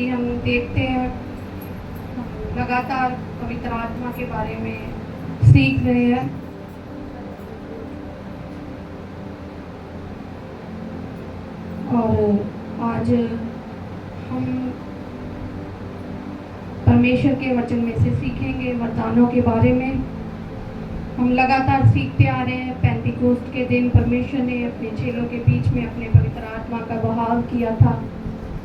कि हम देखते हैं लगातार पवित्र आत्मा के बारे में सीख रहे हैं। और आज हम परमेश्वर के वचन में से सीखेंगे वरदानों के बारे में। हम लगातार सीखते आ रहे हैं। पेंटिकोस्ट के दिन परमेश्वर ने अपने चेलों के बीच में अपने पवित्र आत्मा का बहाव किया था।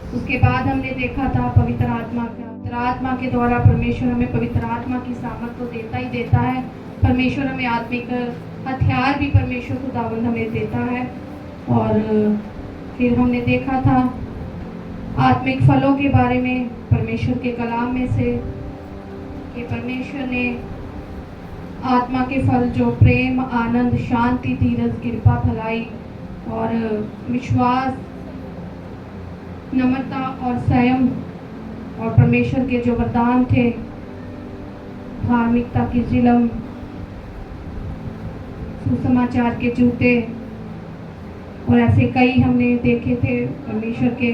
उसके बाद हमने देखा था पवित्र आत्मा के द्वारा परमेश्वर हमें पवित्र आत्मा की सामर्थ तो देता ही देता है। परमेश्वर हमें आत्मिक हथियार भी परमेश्वर खुदावंद हमें देता है। और फिर हमने देखा था आत्मिक फलों के बारे में परमेश्वर के कलाम में से कि परमेश्वर ने आत्मा के फल जो प्रेम, आनंद, शांति, धीरज, कृपा, भलाई और विश्वास, नम्रता और संयम, और परमेश्वर के जो वरदान थे धार्मिकता की जिलम, सुसमाचार के जूते और ऐसे कई हमने देखे थे परमेश्वर के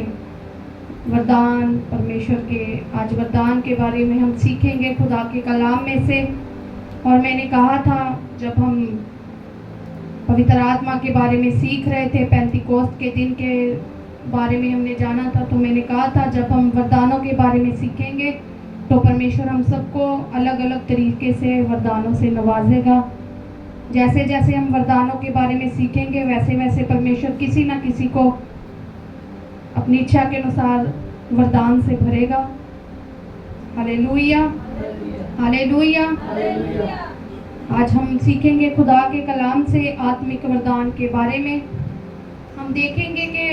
वरदान। परमेश्वर के आज वरदान के बारे में हम सीखेंगे खुदा के कलाम में से। और मैंने कहा था जब हम पवित्र आत्मा के बारे में सीख रहे थे, पेंटिकोस्ट के दिन के बारे में हमने जाना था, तो मैंने कहा था जब हम वरदानों के बारे में सीखेंगे तो परमेश्वर हम सबको अलग अलग तरीके से वरदानों से नवाजेगा। जैसे जैसे हम वरदानों के बारे में सीखेंगे वैसे वैसे परमेश्वर किसी ना किसी को अपनी इच्छा के अनुसार वरदान से भरेगा। Hallelujah, hallelujah. आज हम सीखेंगे खुदा के कलाम से आत्मिक वरदान के बारे में। हम देखेंगे कि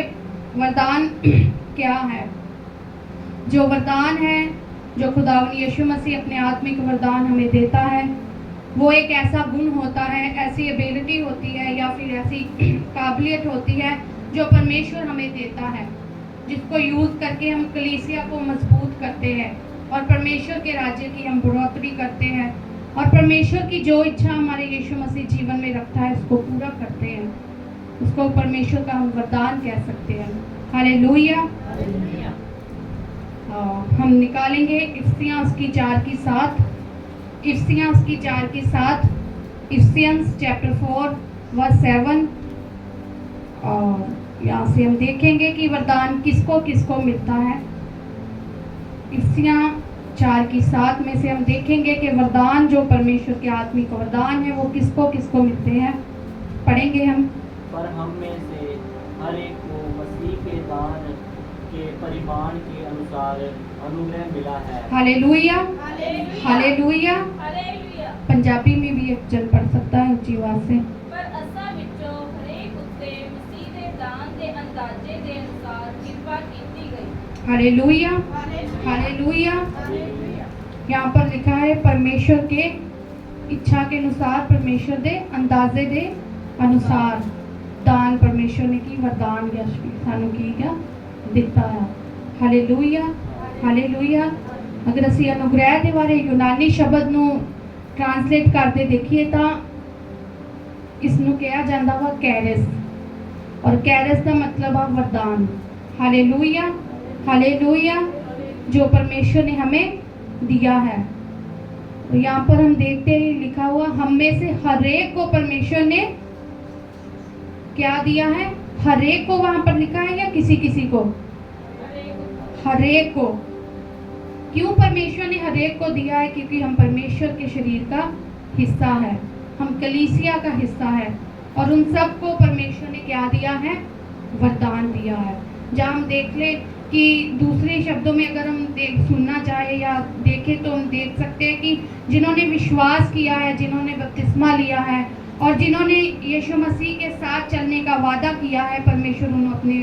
वरदान क्या है। जो वरदान है, जो खुदावन यीशु मसीह अपने आत्मिक वरदान हमें देता है, वो एक ऐसा गुण होता है, ऐसी एबिलिटी होती है या फिर ऐसी काबिलियत होती है जो परमेश्वर हमें देता है, जिसको यूज़ करके हम कलीसिया को मजबूत करते हैं और परमेश्वर के राज्य की हम बढ़ोतरी करते हैं और परमेश्वर की जो इच्छा हमारे यीशु मसीह जीवन में रखता है उसको पूरा करते हैं। उसको परमेश्वर का हम वरदान कह सकते हैं। हालेलुया। हम निकालेंगे इफ्सियां उसकी 4:7, इफ्सियां उसकी 4:7, इफ्सियंस चैप्टर 4 वर्स 7। और यहाँ से हम देखेंगे कि वरदान किसको किसको मिलता है। इफ्सियां 4:7 में से हम देखेंगे कि वरदान जो परमेश्वर के आत्मिक वरदान है वो किसको किसको मिलते हैं। पढ़ेंगे हम। पर हम में से हर एक को मसीह के दान के परिमाण के अनुसार अनुग्रह मिला है। Hallelujah, hallelujah. पंजाबी में भी एक जन पढ़ सकता है ऊंची आवाज से। पर असा विचों हरेक उत्ते मसीह दे दान दे अंदाजे दे अनुसार कृपा कीती गई। Hallelujah, hallelujah. यहाँ पर लिखा है परमेश्वर के इच्छा के अनुसार, परमेश्वर दे अंदाजे दे अनुसार दान परमेश्वर ने की वरदान यशवी सानू की क्या दिता है। Hallelujah, hallelujah. अगर असी अनुग्रह के बारे यूनानी शब्द ਨੂੰ ट्रांसलेट करते देखिए तो इसनू कहा जाता वा कैरिस, और कैरिस का मतलब है वरदान। Hallelujah, hallelujah. जो परमेश्वर ने हमें दिया है। और यहाँ पर हम देखते हैं लिखा हुआ हम में से हर एक को परमेश्वर ने क्या दिया है। हर एक को वहां पर लिखा है या किसी किसी को? हर एक को। क्यों परमेश्वर ने हर एक को दिया है? क्योंकि हम परमेश्वर के शरीर का हिस्सा है, हम कलीसिया का हिस्सा है और उन सबको परमेश्वर ने क्या दिया है? वरदान दिया है। जहाँ हम देख ले कि दूसरे शब्दों में अगर हम सुनना चाहे या देखें तो हम देख सकते हैं कि जिन्होंने विश्वास किया है, जिन्होंने बपतिस्मा लिया है और जिन्होंने यीशु मसीह के साथ चलने का वादा किया है, परमेश्वर उन्हें अपने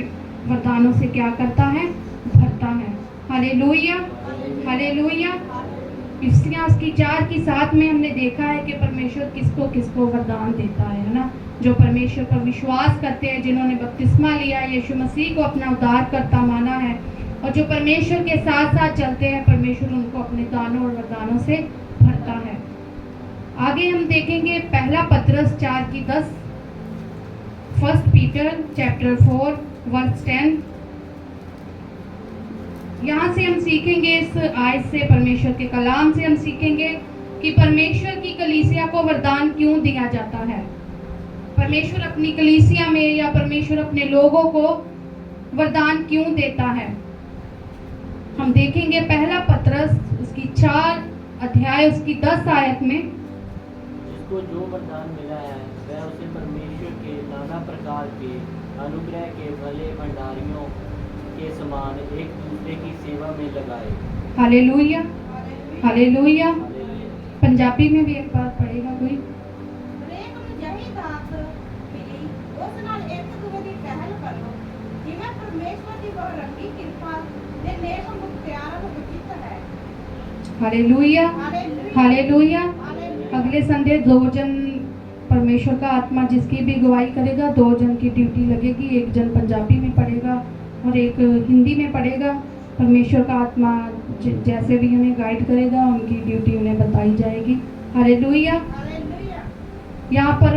वरदानों से क्या करता है? भरता है। Hallelujah, hallelujah. इफ्सियां उसकी 4:7 में हमने देखा है कि परमेश्वर किसको किसको वरदान देता है ना। जो परमेश्वर पर विश्वास करते हैं, जिन्होंने बपतिस्मा लिया है, यीशु मसीह को अपना उद्धारकर्ता माना है और जो परमेश्वर के साथ साथ चलते हैं, परमेश्वर उनको अपने दानों और वरदानों से भरता है। आगे हम देखेंगे पहला पतरस 4:10, 1 पीटर चैप्टर 4 वर्स 10। यहाँ से हम सीखेंगे, इस आयत से, परमेश्वर के कलाम से हम सीखेंगे कि परमेश्वर की कलीसिया को वरदान क्यों दिया जाता है। परमेश्वर अपनी कलीसिया में या परमेश्वर अपने लोगों को वरदान क्यों देता है। हम देखेंगे पहला पत्रस उसकी 4 अध्याय उसकी 10 आयत में, जिसको जो वरदान मिला है वह उसे परमेश्वर के नाना प्रकार के अनुग्रह के भले भंडारियों के समान एक दूसरे की सेवा में लगाए। Hallelujah, hallelujah. हालेलुया। पंजाबी में भी एक बार पढ़ेगा कोई। ਹਰੇਕ ਨੂੰ ਜਹੀ ਦਾਤ ਮਿਲੀ ਉਸ ਨਾਲ ਇੱਕ ਦੂਜੇ ਦੀ ਪਹਿਲ ਕਰੋ, ਜਿਵੇਂ ਪਰਮੇਸ਼ਵਰ ਦੀ ਬਹੁਰੰਗੀ ਕਿਰਪਾ ਦੇ ਨੇਕ ਮੁਖਤਿਆਰਾਂ ਨੂੰ ਉਚਿਤ ਹੈ। Hallelujah, hallelujah. हालेलुया। अगले संडे 2 जन परमेश्वर का आत्मा जिसकी भी गवाही करेगा, 2 जन की ड्यूटी लगेगी, एक जन पंजाबी में पढ़ेगा और एक हिंदी में पढ़ेगा। परमेश्वर का आत्मा जैसे भी उन्हें गाइड करेगा उनकी ड्यूटी उन्हें बताई जाएगी। हालेलुया। हालेलुया। यहाँ पर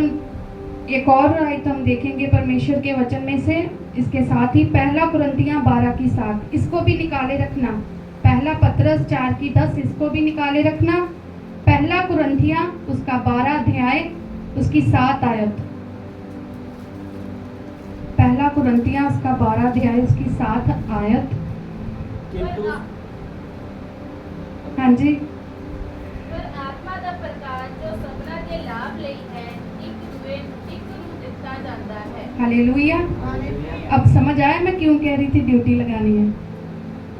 एक और आयत हम देखेंगे परमेश्वर के वचन में से, इसके साथ ही पहला कुरिन्थियां 12 की 7, इसको भी निकाले रखना। पहला पत्रस 4 की 10, इसको भी निकाले रखना। पहला कुरिन्थियां उसका 12 अध्याय उसकी 7 आयत। पहला कुरिन्थियां उसका 12 अध्याय उसकी 7 आयत। किंतु हाँ जी। पर आत्मा ਦਾ ਪ੍ਰਕਾਸ਼ ਜੋ ਸਭਨਾਂ ਦੇ ਲਾਭ ਲਈ ਹੈ ਇੱਕ ਨੂੰ ਦਿੱਤਾ ਜਾਂਦਾ ਹੈ। हालेलुया। अब समझ आया मैं क्यों कह रही थी ड्यूटी लगानी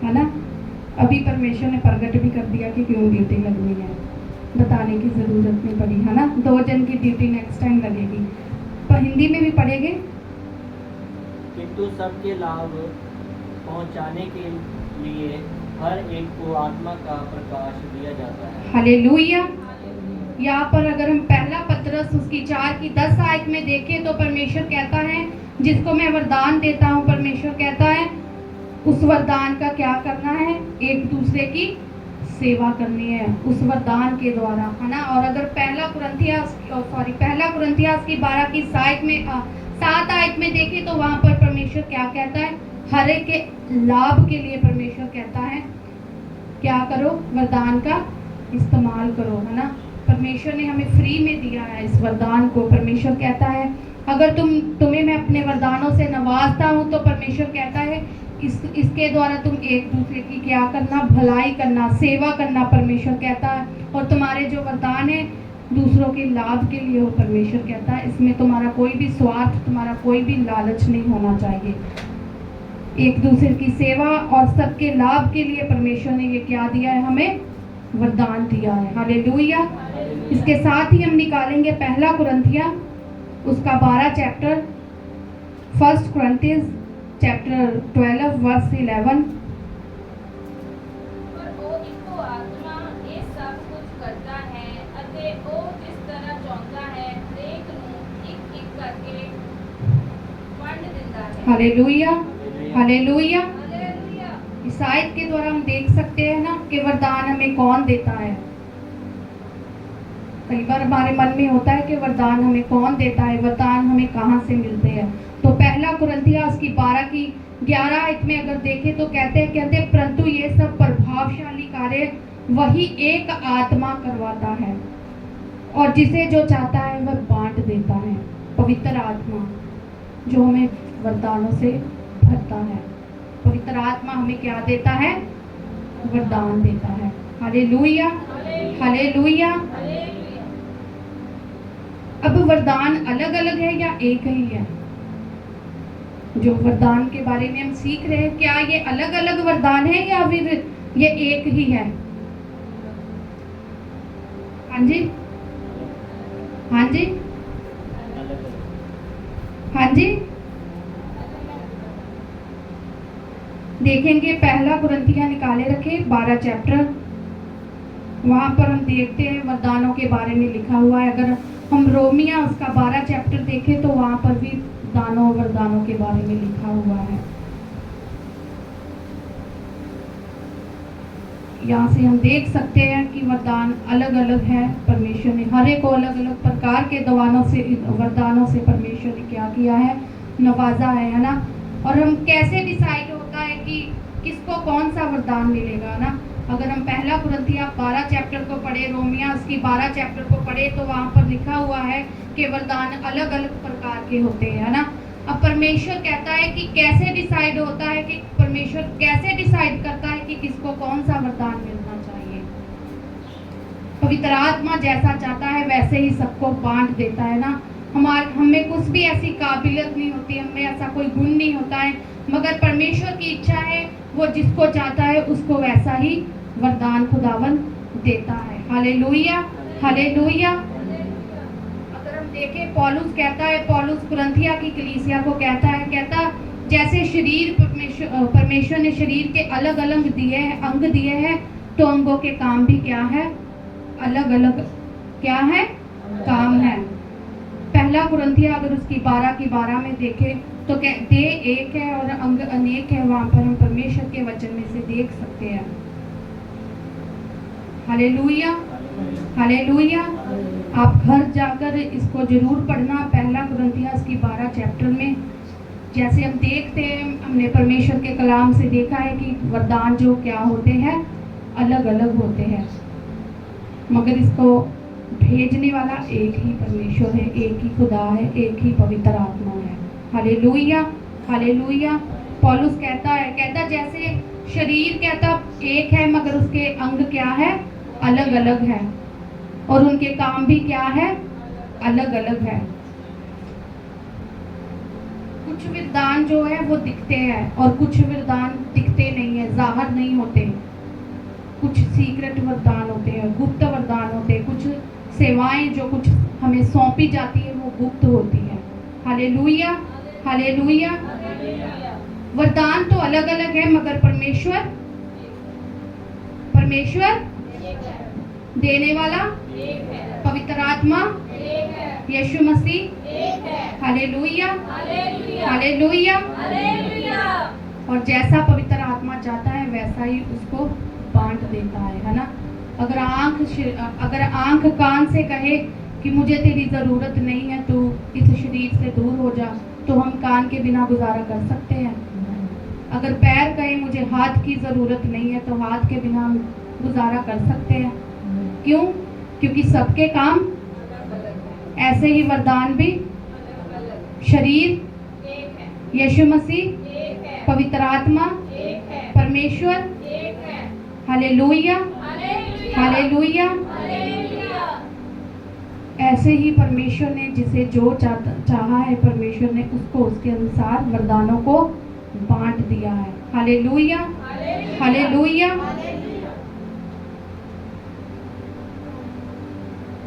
है ना। अभी परमेश्वर ने प्रकट भी कर दिया कि क्यों ड्यूटी लगनी है, बताने की ज़रूरत नहीं पड़ी, है ना। 2 जन की ड्यूटी नेक्स्ट टाइम लगेगी, पर हिंदी में भी पढ़ेंगे। किंतु सबके लाभ पहुंचाने के लिए हर एक को आत्मा का प्रकाश दिया जाता है। हालेलुया। यहाँ पर अगर हम पहला पत्रस उसकी 4 की 10 आयत में देखें तो परमेश्वर कहता है जिसको मैं वरदान देता हूँ, परमेश्वर कहता है उस वरदान का क्या करना है, एक दूसरे की सेवा करनी है उस वरदान के द्वारा, है ना। और अगर पहला कुरिन्थियास की 12 की 7 आयत में देखें तो वहाँ पर परमेश्वर क्या कहता है, हर एक के लाभ के लिए परमेश्वर कहता है क्या करो, वरदान का इस्तेमाल करो, है ना। परमेश्वर ने हमें फ्री में दिया है इस वरदान को। परमेश्वर कहता है अगर तुम्हें मैं अपने वरदानों से नवाजता हूँ तो परमेश्वर कहता है इसके द्वारा तुम एक दूसरे की क्या करना, भलाई करना, सेवा करना, परमेश्वर कहता है। और तुम्हारे जो वरदान है दूसरों के लाभ के लिए हो, परमेश्वर कहता है इसमें तुम्हारा कोई भी स्वार्थ, तुम्हारा कोई भी लालच नहीं होना चाहिए। एक दूसरे की सेवा और सबके लाभ के लिए परमेश्वर ने ये क्या दिया है, हमें वरदान दिया है। हालेलुया। इसके साथ ही हम निकालेंगे पहला कुरिन्थियां उसका 12 चैप्टर, 1 Corinthians चैप्टर 12 वर्स 11। ਪਰ ਉਹ ਇੱਕੋ ਆਤਮਾ ਇਹ ਸਭ ਕੁਝ ਕਰਦਾ ਹੈ ਅਤੇ ਉਹ ਜਿਸ ਤਰ੍ਹਾਂ ਚਾਹੁੰਦਾ ਹੈ ਹਰੇਕ ਨੂੰ ਇੱਕ ਇੱਕ ਕਰਕੇ ਵੰਡ ਦਿੰਦਾ ਹੈ। Hallelujah, hallelujah. हालेलुया। इस आयत के द्वारा हम देख सकते हैं ना कि वरदान हमें कौन देता है। कई बार हमारे मन में होता है कि वरदान हमें कौन देता है, वरदान हमें कहाँ से मिलते हैं। तो पहला कुरिन्थियास की 12 की 11 आयत में अगर देखें तो कहते परंतु ये सब प्रभावशाली कार्य वही एक आत्मा करवाता है और जिसे जो चाहता है वह बांट देता है। पवित्र आत्मा जो हमें वरदानों से भरता है, पवित्र आत्मा हमें क्या देता है, वरदान देता है। Hallelujah, hallelujah. हालेलुया। अब वरदान अलग अलग है या एक ही है? जो वरदान के बारे में हम सीख रहे हैं, क्या ये अलग अलग वरदान है या फिर ये एक ही है? हाँ जी, हाँ जी, हाँ जी। देखेंगे पहला कुरिन्थियां निकाले रखे 12 चैप्टर, वहाँ पर हम देखते हैं वरदानों के बारे में लिखा हुआ है। अगर हम रोमिया उसका 12 चैप्टर देखें तो वहाँ पर भी दानों वरदानों के बारे में लिखा हुआ है। यहाँ से हम देख सकते हैं कि वरदान अलग अलग है। परमेश्वर ने हर एक को अलग अलग प्रकार के वरदानों से परमेश्वर ने क्या किया है, नवाजा है ना। और हम कैसे डिसाइड होता है कि किसको कौन सा वरदान मिलेगा ना। अगर हम पहला कुरिन्थिया 12 चैप्टर को पढ़े, रोमिया उसकी 12 चैप्टर को पढ़े, तो वहाँ पर लिखा हुआ है कि वरदान अलग अलग प्रकार के होते हैं, है ना। अब परमेश्वर कहता है कि कैसे डिसाइड होता है, कि परमेश्वर कैसे डिसाइड करता है कि किसको कौन सा वरदान मिलना चाहिए। पवित्र आत्मा जैसा चाहता है वैसे ही सबको बांट देता है ना। हमें कुछ भी ऐसी काबिलियत नहीं होती, हमें ऐसा कोई गुण नहीं होता है, मगर परमेश्वर की इच्छा है, वो जिसको चाहता है उसको वैसा ही वरदान खुदावन देता है। Hallelujah, hallelujah. अगर हम देखें, पौलुस कहता है, पौलुस कुरिन्थिया की कलीसिया को कहता जैसे शरीर परमेश्वर ने शरीर के अलग अलग अंग दिए हैं, तो अंगों के काम भी क्या है, अलग अलग क्या है, काम है। पहला कुरिन्थिया अगर उसकी 12 की 12 में देखें तो देह एक है और अंग अनेक है। वहां पर हम परमेश्वर के वचन में से देख सकते हैं। Hallelujah, hallelujah. आप घर जाकर इसको जरूर पढ़ना, पहला कुरिन्थिया उसकी 12 चैप्टर में। जैसे हम देखते हैं, हमने परमेश्वर के कलाम से देखा है कि वरदान जो क्या होते हैं, अलग अलग होते हैं, मगर इसको भेजने वाला एक ही परमेश्वर है, एक ही खुदा है, एक ही पवित्र आत्मा है। Hallelujah, hallelujah. पौलुस कहता जैसे शरीर कहता एक है, मगर उसके अंग क्या है, अलग अलग है, और उनके काम भी क्या है, अलग अलग है। कुछ वरदान जो है वो दिखते हैं और कुछ वरदान दिखते नहीं है, जाहिर नहीं होते। कुछ सीक्रेट वरदान होते हैं, गुप्त वरदान होते हैं। कुछ सेवाएं जो कुछ हमें सौंपी जाती है वो गुप्त होती है। Hallelujah, hallelujah. वरदान तो अलग अलग है, मगर परमेश्वर देने वाला पवित्र आत्मा यीशु मसीह। Hallelujah, hallelujah. और जैसा पवित्र आत्मा चाहता है वैसा ही उसको बांट देता है ना। अगर आंख कान से कहे कि मुझे तेरी ज़रूरत नहीं है, तू इस शरीर से दूर हो जा, तो हम कान के बिना गुजारा कर सकते हैं। अगर पैर कहे मुझे हाथ की ज़रूरत नहीं है, तो हाथ के बिना हम गुजारा कर सकते हैं। क्यों? क्योंकि सबके काम, ऐसे ही वरदान भी, शरीर यीशु मसीह, पवित्र आत्मा, परमेश्वर। Hallelujah, hallelujah. ऐसे ही परमेश्वर ने जिसे जो चाहा है, परमेश्वर ने उसको उसके अनुसार वरदानों को बांट दिया है। Hallelujah, hallelujah.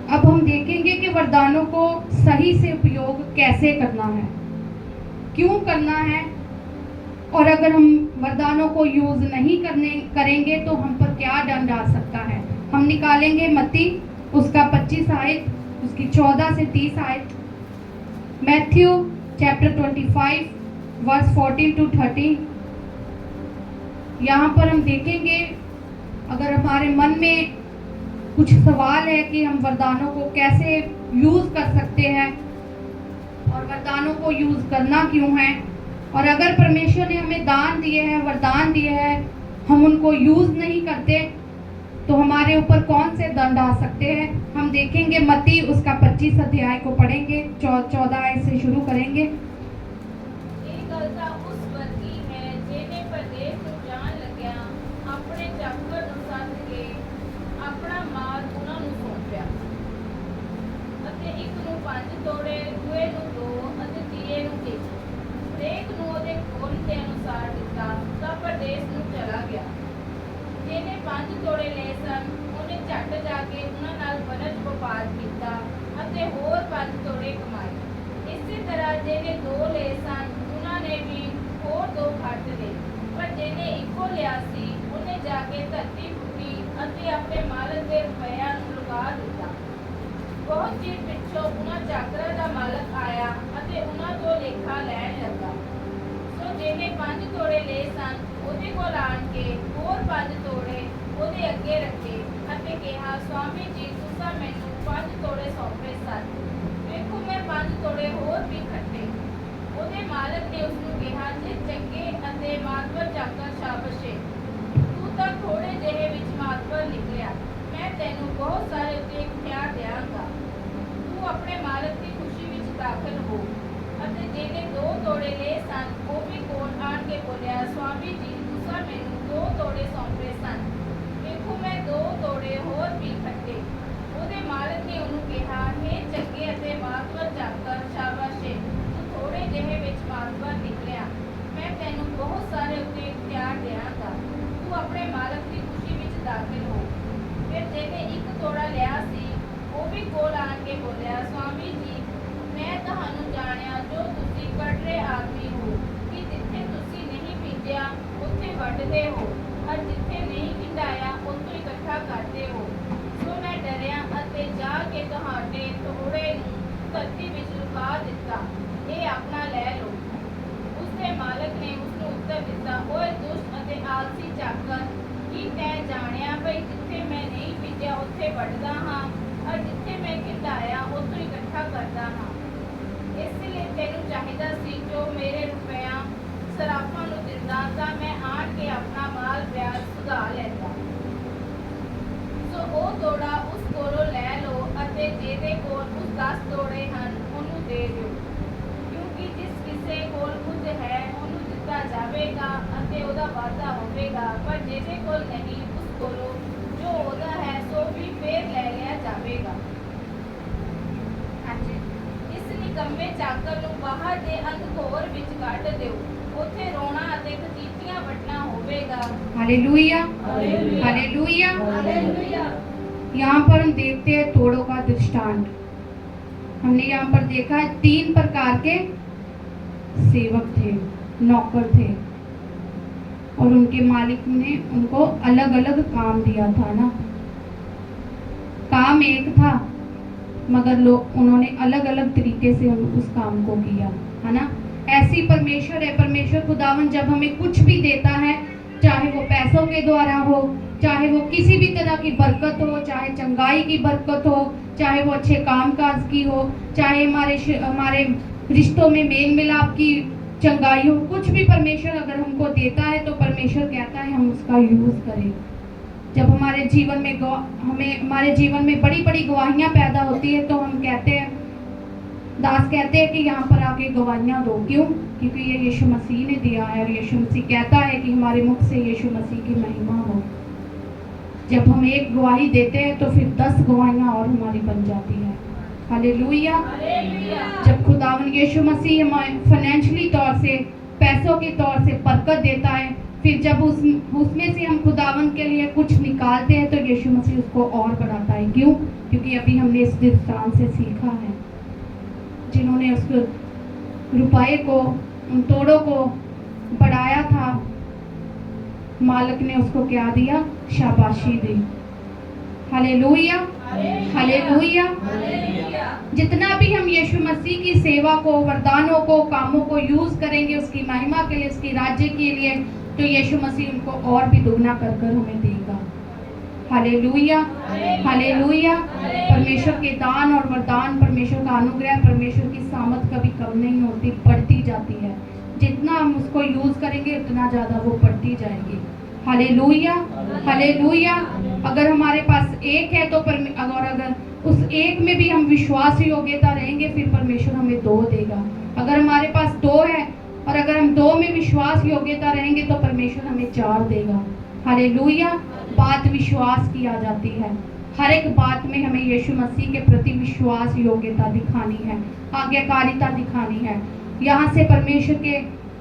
अब हम देखेंगे कि वरदानों को सही से उपयोग कैसे करना है, क्यों करना है, और अगर हम वरदानों को यूज नहीं करेंगे तो हम पर क्या दंड आ सकता है। हम निकालेंगे मत्ती उसका 25 आयत, उसकी 14 से 30 आयत। Matthew chapter 25 verse 14 to 30। यहाँ पर हम देखेंगे, अगर हमारे मन में कुछ सवाल है कि हम वरदानों को कैसे यूज कर सकते हैं और वरदानों को यूज करना क्यों है, और अगर परमेश्वर ने हमें दान दिए हैं, वरदान दिए हैं, हम उनको यूज नहीं करते, तो हमारे ऊपर कौन से दंड आ सकते हैं। हम देखेंगे मत्ती उसका 25 अध्याय को पढ़ेंगे, 14 आयत से शुरू करेंगे। ਜਿਹਨੇ 5 ਤੋੜੇ ਲਏ ਸਨ, ਉਹਨੇ ਝੱਟ ਜਾ ਕੇ ਉਹਨਾਂ ਨਾਲ ਵਣਜ ਵਪਾਰ ਕੀਤਾ ਅਤੇ ਹੋਰ 5 ਤੋੜੇ ਕਮਾਏ। ਇਸੇ ਤਰ੍ਹਾਂ ਜਿਹਨੇ 2 ਲਏ ਸਨ, ਉਹਨਾਂ ਨੇ ਵੀ ਹੋਰ 2 ਖੱਟ ਲਏ। ਪਰ ਜਿਹਨੇ ਇੱਕੋ ਲਿਆ ਸੀ, ਉਹਨੇ ਜਾ ਕੇ ਧਰਤੀ ਪੁੱਟੀ ਅਤੇ ਆਪਣੇ ਮਾਲਕ ਦੇ ਰੁਪਇਆਂ ਨੂੰ ਲੁਕਾ ਦਿੱਤਾ। ਬਹੁਤ ਚਿਰ ਪਿੱਛੋਂ ਉਹਨਾਂ ਚਾਕਰਾਂ ਦਾ ਮਾਲਕ ਆਇਆ ਅਤੇ ਉਹਨਾਂ ਤੋਂ ਲੇਖਾ ਲੈਣ ਲੱਗਾ। ਸੋ ਜਿਹਨੇ 5 ਤੋੜੇ ਲਏ ਸਨ, ਉਹਦੇ ਕੋਲ ਆਣ ਕੇ ਹੋਰ 5 ਤੋੜੇ ਉਹਦੇ ਅੱਗੇ ਰੱਖੇ ਅਤੇ ਕਿਹਾ, स्वामी जी तुसा मैनू 5 ਤੋੜੇ सौंपे सन, ਵੇਖੋ मैं 5 ਤੋੜੇ ਹੋਰ भी खट्टे। ਉਹਦੇ ਮਾਲਕ ਨੇ ਉਸਨੂੰ ਕਿਹਾ, ਜੇ ਚੰਗੇ ਅਤੇ ਮਾਤਵਰ ਚਾਕਰ, ਸ਼ਾਬਾਸ਼ ਏ, ਤੈਨੂੰ ਬਹੁਤ ਸਾਰੇ ਉੱਤੇ ਇਖਤਿਆਰ ਦਿਆਂਗਾ। ਤੂੰ ਆਪਣੇ ਮਾਲਕ ਦੀ ਖੁਸ਼ੀ ਵਿੱਚ ਦਾਖਲ ਹੋ। ਅਤੇ ਜਿਹਨੇ 2 ਤੋੜੇ ਲਏ ਸਨ ਉਹ ਵੀ ਕੋਲ ਆਣ ਕੇ ਬੋਲਿਆ, ਸਵਾਮੀ ਜੀ, ਤੁਸੀਂ ਮੈਨੂੰ 2 ਤੋੜੇ ਸੌਂਪੇ ਸਨ। ਵੇਖੋ ਮੈਂ 2 ਤੋੜੇ ਹੋਰ ਵੀ ਖੱਟੇ। ਉਹਦੇ ਮਾਲਕ ਨੇ ਉਹਨੂੰ ਕਿਹਾ, ਹੇ ਚੰਗੇ ਅਤੇ ਮਾਤਵਰ ਚਾਕਰ, ਸ਼ਾਬਾਸ਼ ਏ, ਤੂੰ ਥੋੜੇ ਜਿਹੇ ਵਿੱਚ ਮਾਤਵਰ ਨਿਕਲਿਆ। ਮੈਂ ਤੈਨੂੰ ਬਹੁਤ ਸਾਰੇ ਉੱਤੇ ਇਖਤਿਆਰ ਦਿਆਂਗਾ। ਤੂੰ ਆਪਣੇ ਮਾਲਕ ਦੀ ਖੁਸ਼ੀ ਵਿੱਚ ਦਾਖਲ ਹੋ। ਫਿਰ ਜਿਹਨੇ 1 ਤੋੜਾ ਲਿਆ ਸੀ ਉਹ ਵੀ ਕੋਲ ਆਣ ਕੇ ਬੋਲਿਆ, ਸਵਾਮੀ ਜੀ, ਮੈਂ ਤੁਹਾਨੂੰ ਜਾਣਿਆ ਜੋ ਤੁਸੀਂ ਕੜਰੇ ਆਦਮੀ ਹੋ ਕਿ ਜਿੱਥੇ ਤੁਸੀਂ ਨਹੀਂ ਬੀਜਿਆ ਉੱਥੇ ਵੱਢਦੇ ਹੋ, ਔਰ ਜਿੱਥੇ ਨਹੀਂ ਖਿੰਡਾਇਆ ਉੱਥੋਂ ਇਕੱਠਾ ਕਰਦੇ ਹੋ। ਸੋ ਮੈਂ ਡਰਿਆ ਅਤੇ ਜਾ ਕੇ ਤੁਹਾਡੇ ਤੋੜੇ ਨੂੰ ਧਰਤੀ ਵਿੱਚ ਲੁਕਾ ਦਿੱਤਾ। ਇਹ ਆਪਣਾ ਲੈ ਲਓ। ਉਸਦੇ ਮਾਲਕ ਨੇ ਉਸਨੂੰ ਉੱਤਰ ਦਿੱਤਾ, ਓਏ ਦੁਸ਼ਟ ਅਤੇ ਆਲਸੀ ਚਾਕਰ, ਕੀ ਤੈਂ ਜਾਣਿਆ ਬਈ ਜਿੱਥੇ ਮੈਂ ਨਹੀਂ ਬੀਜਿਆ ਉੱਥੇ ਵੱਢਦਾ ਹਾਂ, ਔਰ ਜਿੱਥੇ ਮੈਂ ਖਿੰਡਾਇਆ ਉੱਥੋਂ ਇਕੱਠਾ ਕਰਦਾ ਹਾਂ। ਇਸ ਲਈ ਤੈਨੂੰ ਚਾਹੀਦਾ ਸੀ ਜੋ ਮੇਰੇ ਰੁਪਇਆ ਸਰਾਫਾਂ ਨੂੰ ਦਿੰਦਾ ਤਾਂ ਮੈਂ ਆਣ ਕੇ ਆਪਣਾ ਮਾਲ ਵਿਆਜ ਸੁਧਾ ਲੈਂਦਾ। ਸੋ ਉਹ ਤੋੜਾ ਉਸ ਕੋਲੋਂ ਲੈ ਲਓ ਅਤੇ ਜਿਹਦੇ ਕੋਲ ਉਸ 10 ਤੋੜੇ ਹਨ ਉਹਨੂੰ ਦੇ ਦਿਓ, ਕਿਉਂਕਿ ਜਿਸ ਕਿਸੇ ਕੋਲ ਕੁਝ ਹੈ ਉਹਨੂੰ ਦਿੱਤਾ ਜਾਵੇਗਾ ਅਤੇ ਉਹਦਾ ਵਾਧਾ ਹੋਵੇਗਾ, ਪਰ ਜਿਹਦੇ ਕੋਲ ਨਹੀਂ ਉਸ ਕੋਲੋਂ ਜੋ ਉਹਦਾ ਹੈ ਸੋ ਵੀ ਫੇਰ ਲੈ ਲਿਆ ਜਾਵੇਗਾ। ਇਸ ਨਿਕੰਮੇ ਚਾਕਰ ਨੂੰ ਬਾਹਰ ਦੇ ਅੰਧਕੋਰ ਵਿੱਚ ਕੱਢ ਦਿਓ, ਉੱਥੇ ਰੋਣਾ ਅਤੇ ਖਚੀਟੀਆਂ ਵੱਟਣਾ होगा। Hallelujah, hallelujah, hallelujah. हालेलुया। यहाँ पर हम देखते हैं तोड़ों का दृष्टांत। हमने यहाँ पर देखा है 3 प्रकार के सेवक थे, नौकर थे, और उनके मालिक ने उनको अलग अलग काम दिया था ना। काम एक था मगर लोग उन्होंने अलग अलग तरीके से उस काम को किया, है ना। ऐसी परमेश्वर है, परमेश्वर खुदावन जब हमें कुछ भी देता है, चाहे वो पैसों के द्वारा हो, चाहे वो किसी भी तरह की बरकत हो, चाहे चंगाई की बरकत हो, चाहे वो अच्छे कामकाज की हो, चाहे हमारे रिश्तों में मेल मिलाप की चंगाई हो, कुछ भी परमेश्वर अगर हमको देता है तो परमेश्वर कहता है हम उसका यूज करें। जब हमारे जीवन में बड़ी बड़ी गवाहियां पैदा होती है तो हम कहते हैं, दास कहते हैं कि यहाँ पर आके गवाहियां दो। क्यों? क्योंकि ये यीशु मसीह ने दिया है, और यीशु मसीह कहता है कि हमारे मुख से यीशु मसीह की महिमा हो। जब हम एक गवाही देते हैं तो फिर 10 गवाहियां और हमारी बन जाती है। हालेलुया। जब खुदावन यीशु मसीह हमें फाइनेंशियली तौर से, पैसों के तौर से बरकत देता है, फिर जब उसमें से हम खुदावन के लिए कुछ निकालते हैं तो यीशु मसीह उसको और बढ़ाता है। क्यों? क्योंकि अभी हमने इस दृष्टांत से सीखा है। जिन्होंने उस रुपये को, उन तोड़ों को बढ़ाया था, मालिक ने उसको क्या दिया? शाबाशी दी। Hallelujah, hallelujah. जितना भी हम यीशु मसीह की सेवा को, वरदानों को, कामों को यूज करेंगे उसकी महिमा के लिए, उसकी राज्य के लिए, तो यीशु मसीह उनको और भी दुगना कर कर हमें देगा। Hallelujah, hallelujah. परमेश्वर के दान और वरदान, परमेश्वर का अनुग्रह, परमेश्वर की सामत कभी कम नहीं होती, बढ़ती जाती है। जितना हम उसको यूज करेंगे उतना ज्यादा वो बढ़ती जाएगी। Hallelujah, hallelujah. अगर हमारे पास एक है तो अगर उस एक में भी हम विश्वास योग्यता रहेंगे फिर परमेश्वर हमें 2 देगा। अगर हमारे पास 2 है और अगर हम 2 में विश्वास योग्यता रहेंगे तो परमेश्वर हमें 4 देगा। हालेलुया। बात विश्वास की आ जाती है। हर एक बात में हमें यीशु मसीह के प्रति विश्वास योग्यता दिखानी है, आज्ञाकारिता दिखानी है। यहाँ से परमेश्वर के,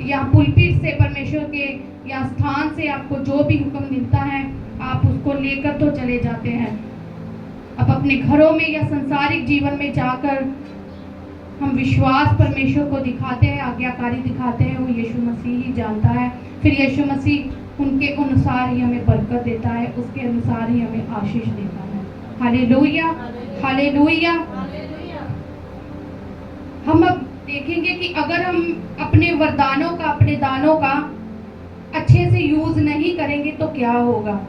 यहाँ पुलपीठ से, परमेश्वर के यहाँ स्थान से आपको जो भी हुक्म मिलता है आप उसको लेकर तो चले जाते हैं। अब अपने घरों में या संसारिक जीवन में जाकर हम विश्वास परमेश्वर को दिखाते हैं, आज्ञाकारी दिखाते हैं, वो यीशु मसीह ही जानता है। फिर यीशु मसीह उनके अनुसार ही हमें बरकत देता है, उसके अनुसार ही हमें आशीष देता है। Hallelujah, hallelujah. हम अब देखेंगे कि अगर हम अपने वरदानों का, अपने दानों का अच्छे से यूज नहीं करेंगे तो क्या होगा।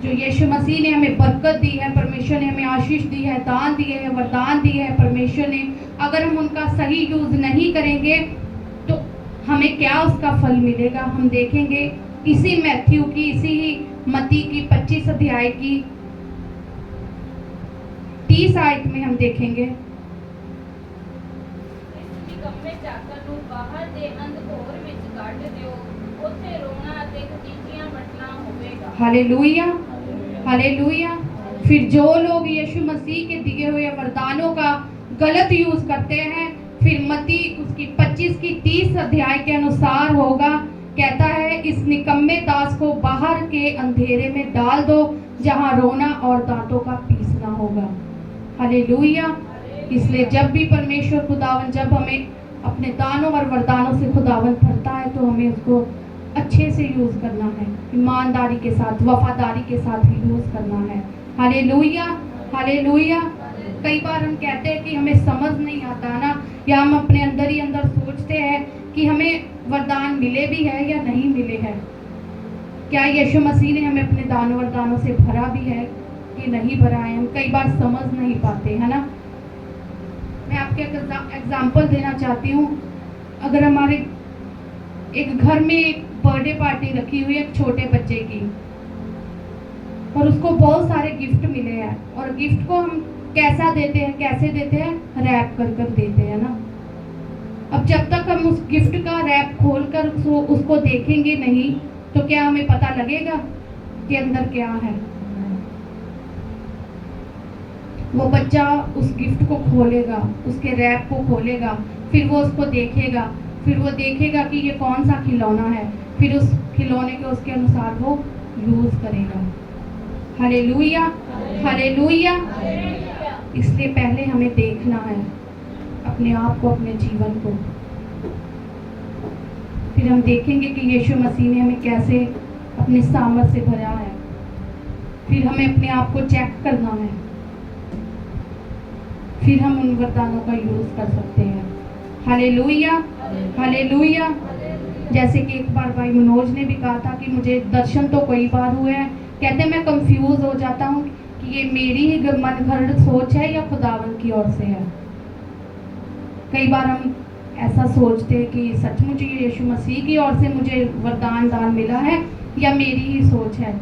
जो यीशु मसीह ने हमें बरकत दी है, परमेश्वर ने हमें आशीष दी है, दान दिए हैं, वरदान दिए हैं परमेश्वर ने, अगर हम उनका सही यूज नहीं करेंगे तो हमें क्या उसका फल मिलेगा। हम देखेंगे इसी मैथ्यू की, इसी ही मत्ती की 25 अध्याय की 30 आयत में हम देखेंगे। ਇਸ ਨਿਕੰਮੇ ਚਾਕਰ ਨੂੰ ਬਾਹਰ ਦੇ ਅੰਧਕਾਰ ਵਿੱਚ ਕੱਢ ਦਿਓ, ਉੱਥੇ ਰੋਣਾ ਅਤੇ ਖੀਚੀਆਂ ਵੱਟਣਾ होवेगा। Hallelujah, hallelujah. फिर जो लोग यीशु मसीह के दिए हुए वरदानों का गलत यूज करते हैं, फिर मत्ती उसकी 25 की 30 अध्याय के अनुसार होगा, कहता है इस निकम्मे दास को बाहर के अंधेरे में डाल दो जहां रोना और दांतों का पीसना होगा। हालेलुया। इसलिए जब भी परमेश्वर खुदावन जब हमें अपने दानों और वरदानों से खुदावन भरता है तो हमें उसको अच्छे से यूज करना है, ईमानदारी के साथ, वफादारी के साथ ही यूज करना है। Hallelujah, hallelujah. कई बार हम कहते हैं कि हमें समझ नहीं आता ना, या हम अपने अंदर ही अंदर सोचते हैं कि हमें वरदान मिले भी है या नहीं मिले हैं। क्या यीशु मसीह ने हमें अपने दानों वरदानों से भरा भी है कि नहीं भरा है, हम कई बार समझ नहीं पाते, है ना। मैं आपके एग्जाम्पल देना चाहती हूँ। अगर हमारे एक घर में एक बर्थडे पार्टी रखी हुई है एक छोटे बच्चे की, और उसको बहुत सारे गिफ्ट मिले हैं, और गिफ्ट को हम कैसा देते हैं, कैसे देते हैं, रैप कर कर देते हैं ना। अब जब तक हम उस गिफ्ट का रैप खोलकर उसको देखेंगे नहीं तो क्या हमें पता लगेगा कि अंदर क्या है। वो बच्चा उस गिफ्ट को खोलेगा, उसके रैप को खोलेगा, फिर वो उसको देखेगा, फिर वो देखेगा कि ये कौन सा खिलौना है, फिर उस खिलौने को उसके अनुसार वो यूज करेगा। Hallelujah, hallelujah. इसलिए पहले हमें देखना है अपने आप को, अपने जीवन को, फिर हम देखेंगे कि यीशु मसीह ने हमें कैसे अपने सामर्थ से भरा है। फिर हमें अपने आप को चेक करना है, फिर हम उन वरदानों का यूज कर सकते हैं। Hallelujah, hallelujah. जैसे कि एक बार भाई मनोज ने भी कहा था कि मुझे दर्शन तो कई बार हुए हैं, कहते मैं कंफ्यूज हो जाता हूँ कि ये मेरी ही मन घड़त सोच है या खुदावन की ओर से है। कई बार हम ऐसा सोचते हैं कि सचमुच ये यीशु मसीह की ओर से मुझे वरदान दान मिला है या मेरी ही सोच है।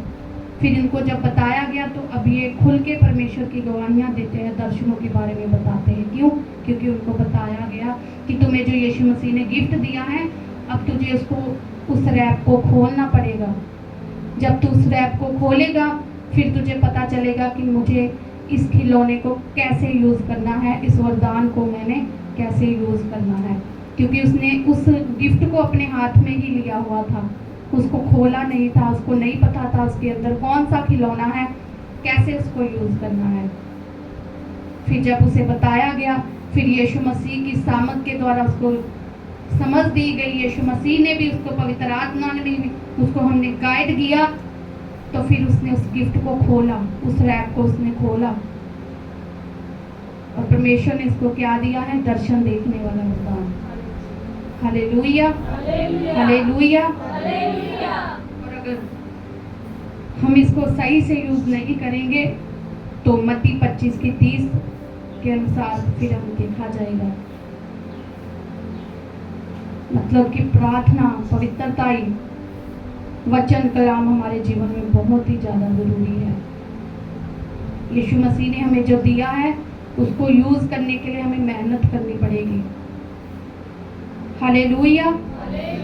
फिर इनको जब बताया गया तो अब ये खुल के परमेश्वर की गवाहियाँ देते हैं, दर्शनों के बारे में बताते हैं। क्यों? क्योंकि उनको बताया गया कि तुम्हें जो यीशु मसीह ने गिफ्ट दिया है, अब तुझे उसको उस रैप को खोलना पड़ेगा। जब तू उस रैप को खोलेगा फिर तुझे पता चलेगा कि मुझे इस खिलौने को कैसे यूज़ करना है, इस वरदान को मैंने कैसे यूज़ करना है। क्योंकि उसने उस गिफ्ट को अपने हाथ में ही लिया हुआ था, उसको खोला नहीं था, उसको नहीं पता था उसके अंदर कौन सा खिलौना है, कैसे उसको यूज़ करना है। फिर जब उसे बताया गया, फिर यीशु मसीह की सामर्थ के द्वारा उसको समझ दी गई, यीशु मसीह ने भी उसको, पवित्र आत्मा ने भी उसको हमने गाइड किया, तो फिर उसने उस गिफ्ट को खोला, उस रैप को उसने खोला, और परमेश्वर ने इसको क्या दिया है? दर्शन देखने वाला वरदान। Hallelujah, hallelujah. और अगर हम इसको सही से यूज नहीं करेंगे तो मत्ती 25 की 30 के अनुसार फिर हम देखा जाएगा। मतलब कि प्रार्थना, पवित्रता ही, वचन कलाम हमारे जीवन में बहुत ही ज़्यादा ज़रूरी है। यीशु मसीह ने हमें जो दिया है उसको यूज़ करने के लिए हमें मेहनत करनी पड़ेगी। Hallelujah,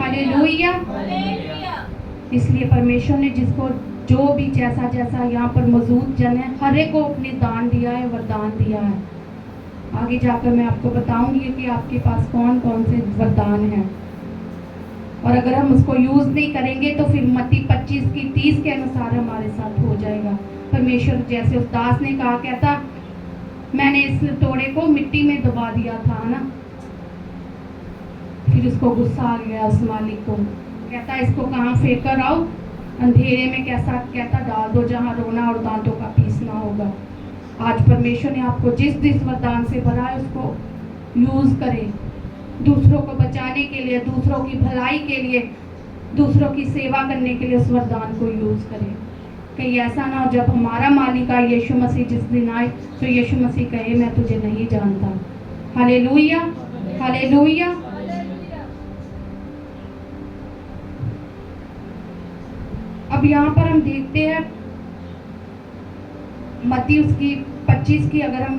hallelujah. इसलिए परमेश्वर ने जिसको जो भी जैसा जैसा यहाँ पर मौजूद जन है, हर एक को अपने दान दिया है, वरदान दिया है। आगे जाकर मैं आपको बताऊंगी कि आपके पास कौन कौन से वरदान हैं, और अगर हम उसको यूज़ नहीं करेंगे तो फिर मत्ती 25 की 30 के अनुसार हमारे साथ हो जाएगा। परमेश्वर जैसे उस दास ने कहा, कहता मैंने इस तोड़े को मिट्टी में दबा दिया था ना, फिर उसको गुस्सा आ गया उस मालिक को, कहता इसको कहाँ फेंक कर आओ, अंधेरे में कैसा कहता डाल दो जहाँ रोना और दांतों का पीसना होगा। आज परमेश्वर ने आपको जिस जिस वरदान से भरा है उसको यूज़ करें, दूसरों को बचाने के लिए, दूसरों की भलाई के लिए, दूसरों की सेवा करने के लिए उस वरदान को यूज़ करें। कहीं ऐसा ना हो जब हमारा मालिक आए, यीशु मसीह जिस दिन आए, तो यीशु मसीह कहे मैं तुझे नहीं जानता। Hallelujah, hallelujah. अब अब यहाँ पर हम देखते हैं मत्ती उसकी 25 की, अगर हम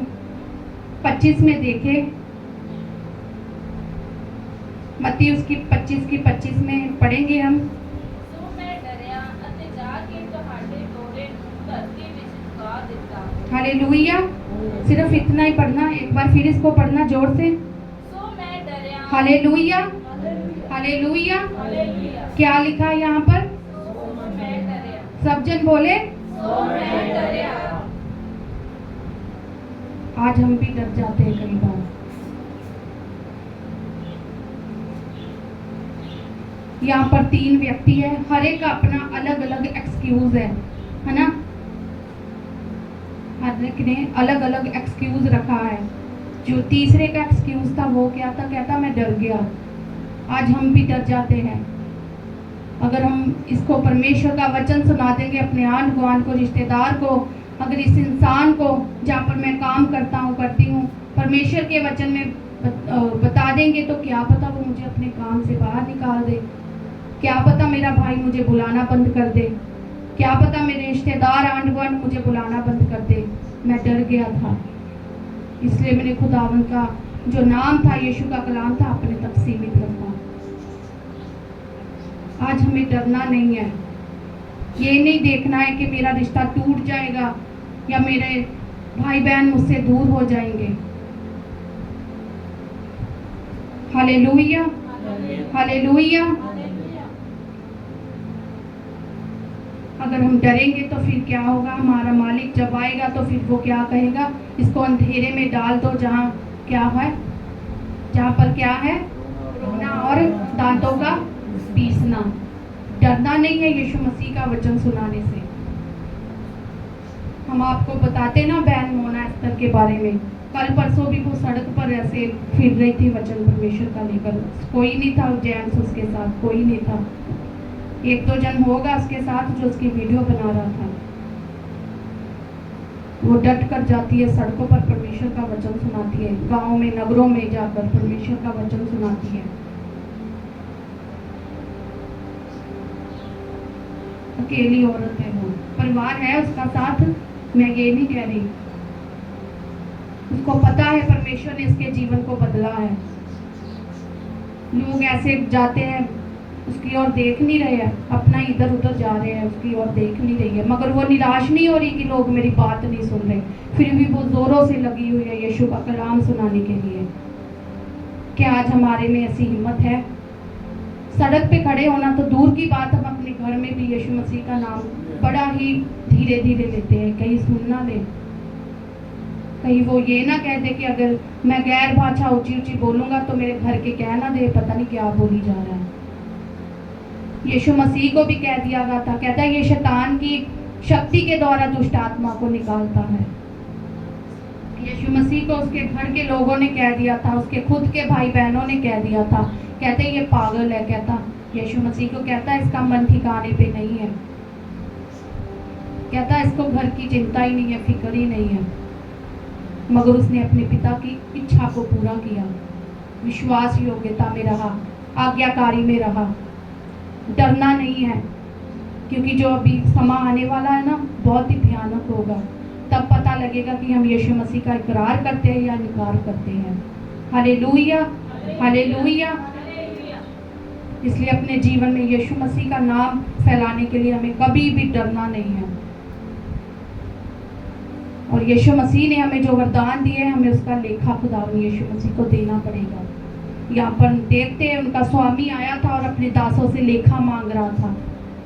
25 में देखें, मत्ती उसकी 25 की 25 में पढ़ेंगे हम। ਸੋ ਮੈਂ ਡਰਿਆ ਅਤੇ ਜਾ ਕੇ ਤੁਹਾਡੇ ਡੋਰੇ ਨੂੰ ਧਰਤੀ ਵਿੱਚ ਝੁਕਾ ਦਿੱਤਾ। हालेलुया। सिर्फ इतना ही पढ़ना, एक बार फिर इसको पढ़ना जोर से। ਸੋ ਮੈਂ ਡਰਿਆ। Hallelujah, hallelujah. हालेलुया। क्या लिखा है यहाँ पर? ਸੋ ਮੈਂ ਡਰਿਆ। सब जन बोले ਸੋ ਮੈਂ ਡਰਿਆ। आज हम भी डर जाते हैं कई बार। यहाँ पर 3 व्यक्ति है, हर एक का अपना अलग अलग एक्सक्यूज है ना? हर एक ने अलग अलग एक्सक्यूज रखा है। जो तीसरे का एक्सक्यूज था वो क्या था? कहता मैं डर गया। आज हम भी डर जाते हैं। अगर हम इसको परमेश्वर का वचन सुना देंगे अपने आन गुआन को, रिश्तेदार को, अगर इस इंसान को जहाँ पर मैं काम करता हूँ करती हूँ परमेश्वर के वचन में बता देंगे, तो क्या पता वो मुझे अपने काम से बाहर निकाल दे। क्या पता मेरा भाई मुझे बुलाना बंद कर दे। क्या पता मेरे रिश्तेदार आंढ गुआंढ मुझे बुलाना बंद कर दे। मैं डर गया था, इसलिए मैंने खुदावंद का जो नाम था, यीशु का कलाम था, अपने तक सीमित रखा। आज हमें डरना नहीं है। ये नहीं देखना है कि मेरा रिश्ता टूट जाएगा या मेरे भाई बहन मुझसे दूर हो जाएंगे। Hallelujah, hallelujah. अगर हम डरेंगे तो फिर क्या होगा? हमारा मालिक जब आएगा तो फिर वो क्या कहेगा? इसको अंधेरे में डाल दो जहाँ क्या है, जहाँ पर क्या है? रोना और दांतों का पीसना। डरना नहीं है यीशु मसीह का वचन सुनाने से। हम आपको बताते ना बहन मोना एस्तर के बारे में, कल परसों भी वो सड़क पर ऐसे फिर रही थी वचन परमेश्वर का लेकर। कोई नहीं था जेंट्स उसके साथ, कोई नहीं था। 1-2 जन होगा उसके साथ जो उसकी वीडियो बना रहा था। वो डट कर जाती है, सड़कों पर परमेश्वर का वचन सुनाती है, गाँव में नगरों में जाकर परमेश्वर का वचन सुनाती है। अकेली औरत है वो, परिवार है उसका साथ, मैं ये नहीं कह रही। उसको पता है परमेश्वर ने इसके जीवन को बदला है। लोग ऐसे जाते हैं उसकी ओर देख नहीं रहे हैं, अपना इधर उधर जा रहे हैं, उसकी ओर देख नहीं रही है, मगर वो निराश नहीं हो रही कि लोग मेरी बात नहीं सुन रहे, फिर भी वो जोरों से लगी हुई है यीशु का कलाम सुनाने के लिए। क्या आज हमारे में ऐसी हिम्मत है? सड़क पे खड़े होना तो दूर की बात, हम अपने घर में भी यीशु मसीह का नाम बड़ा ही धीरे धीरे लेते हैं। कहीं सुन ना ले, कहीं वो ये ना कह दे कि अगर मैं गैर भाषा ऊंची ऊंची बोलूंगा तो मेरे घर के कह ना दे पता नहीं क्या बोली जा रहा है। यीशु मसीह को भी कह दिया गया था, कहता है ये शैतान की शक्ति के द्वारा दुष्ट आत्मा को निकालता है। यीशु मसीह को उसके घर के लोगों ने कह दिया था, उसके खुद के भाई बहनों ने कह दिया था, कहते ये पागल है। कहता यीशु मसीह को कहता है इसका मन ठिकाने पे नहीं है, कहता है इसको घर की चिंता ही नहीं है, फिक्र ही नहीं है, मगर उसने अपने पिता की इच्छा को पूरा किया, विश्वास योग्यता में रहा, आज्ञाकारी में रहा। डरना नहीं है, क्योंकि जो अभी समा आने वाला है ना बहुत ही भयानक होगा। तब पता लगेगा कि हम यीशु मसीह का इकरार करते हैं या इनकार करते हैं। Hallelujah, hallelujah. इसलिए अपने जीवन में यीशु मसीह का नाम फैलाने के लिए हमें कभी भी डरना नहीं है। और यीशु मसीह ने हमें जो वरदान दिए हैं, हमें उसका लेखा खुदावन यीशु मसीह को देना पड़ेगा। यहाँ पर देखते हैं उनका स्वामी आया था और अपने दासों से लेखा मांग रहा था।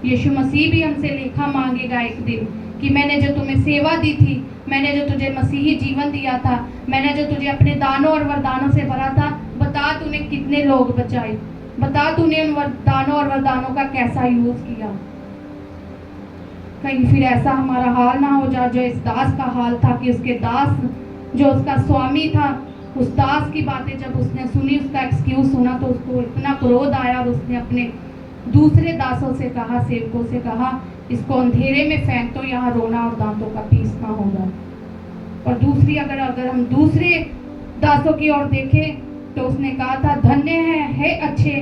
यीशु मसीह भी हमसे लेखा मांगेगा एक दिन कि मैंने जो तुम्हें सेवा दी थी, मैंने जो तुझे मसीही जीवन दिया था, मैंने जो तुझे अपने दानों और वरदानों से भरा था, बता तूने कितने लोग बचाए, बता तूने उन वरदानों और वरदानों का कैसा यूज किया। कहीं फिर ऐसा हमारा हाल ना हो जाए जो इस दास का हाल था कि उसके दास जो उसका स्वामी था, उस दास की बातें जब उसने सुनी, उसका एक्सक्यूज सुना, तो उसको इतना क्रोध आया और उसने अपने दूसरे दासों से कहा, सेवकों से कहा, इसको अंधेरे में फेंक दो, यहाँ रोना और दांतों का पीसना होगा। और दूसरी अगर हम दूसरे दासों की ओर देखें तो उसने कहा था, धन्य है अच्छे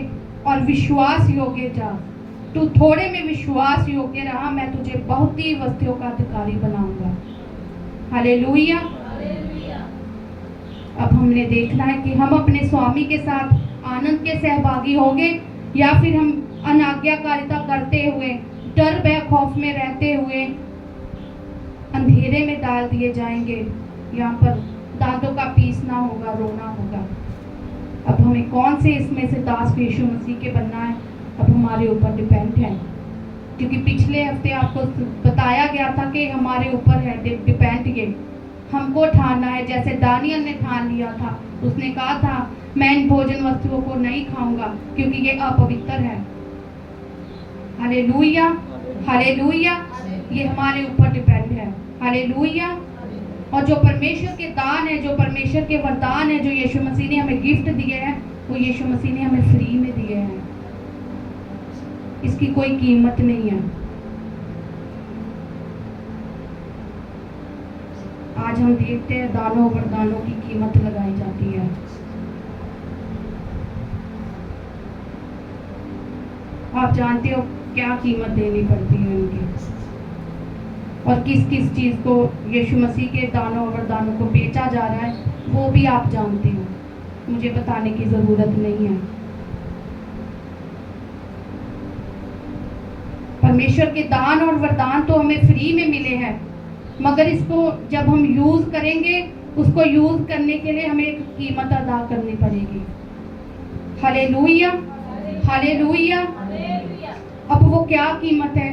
और विश्वास योग्य जा, तू थोड़े में विश्वास योग्य रहा, मैं तुझे बहुत ही वस्तुओं का अधिकारी बनाऊंगा। हालेलुया। अब हमने देखना है कि हम अपने स्वामी के साथ आनंद के सहभागी होंगे या फिर हम अनाज्ञाकारिता करते हुए, डर भय खौफ में रहते हुए अंधेरे में डाल दिए जाएंगे। यहाँ पर दांतों का पीसना होगा, रोना होगा। अब हमें कौन से इसमें से दास यीशु मसीह के बनना है, अब हमारे ऊपर डिपेंड है। क्योंकि पिछले हफ्ते आपको बताया गया था कि हमारे ऊपर है डिपेंड, ये हमको ठानना है। जैसे दानियल ने ठान लिया था, उसने कहा था मैं इन भोजन वस्तुओं को नहीं खाऊंगा क्योंकि ये अपवित्र है। Hallelujah, hallelujah. ये हमारे ऊपर डिपेंड है। हालेलुया। और जो परमेश्वर के दान है, जो परमेश्वर के वरदान है, जो यीशु मसीह ने हमें गिफ्ट दिए हैं, वो यीशु मसीह ने हमें फ्री में दिए हैं। इसकी कोई कीमत नहीं है। आज हम देखते हैं दानों वरदानों की कीमत लगाई जाती है। आप जानते हो क्या कीमत देनी पड़ती है उनकी, और किस किस चीज को यीशु मसीह के दानों वरदानों को बेचा जा रहा है, वो भी आप जानते हो, मुझे बताने की जरूरत नहीं है। परमेश्वर के दान और वरदान तो हमें फ्री में मिले हैं, मगर इसको जब हम यूज करेंगे, उसको यूज करने के लिए हमें एक कीमत अदा करनी पड़ेगी। Hallelujah, hallelujah. अब वो क्या कीमत है,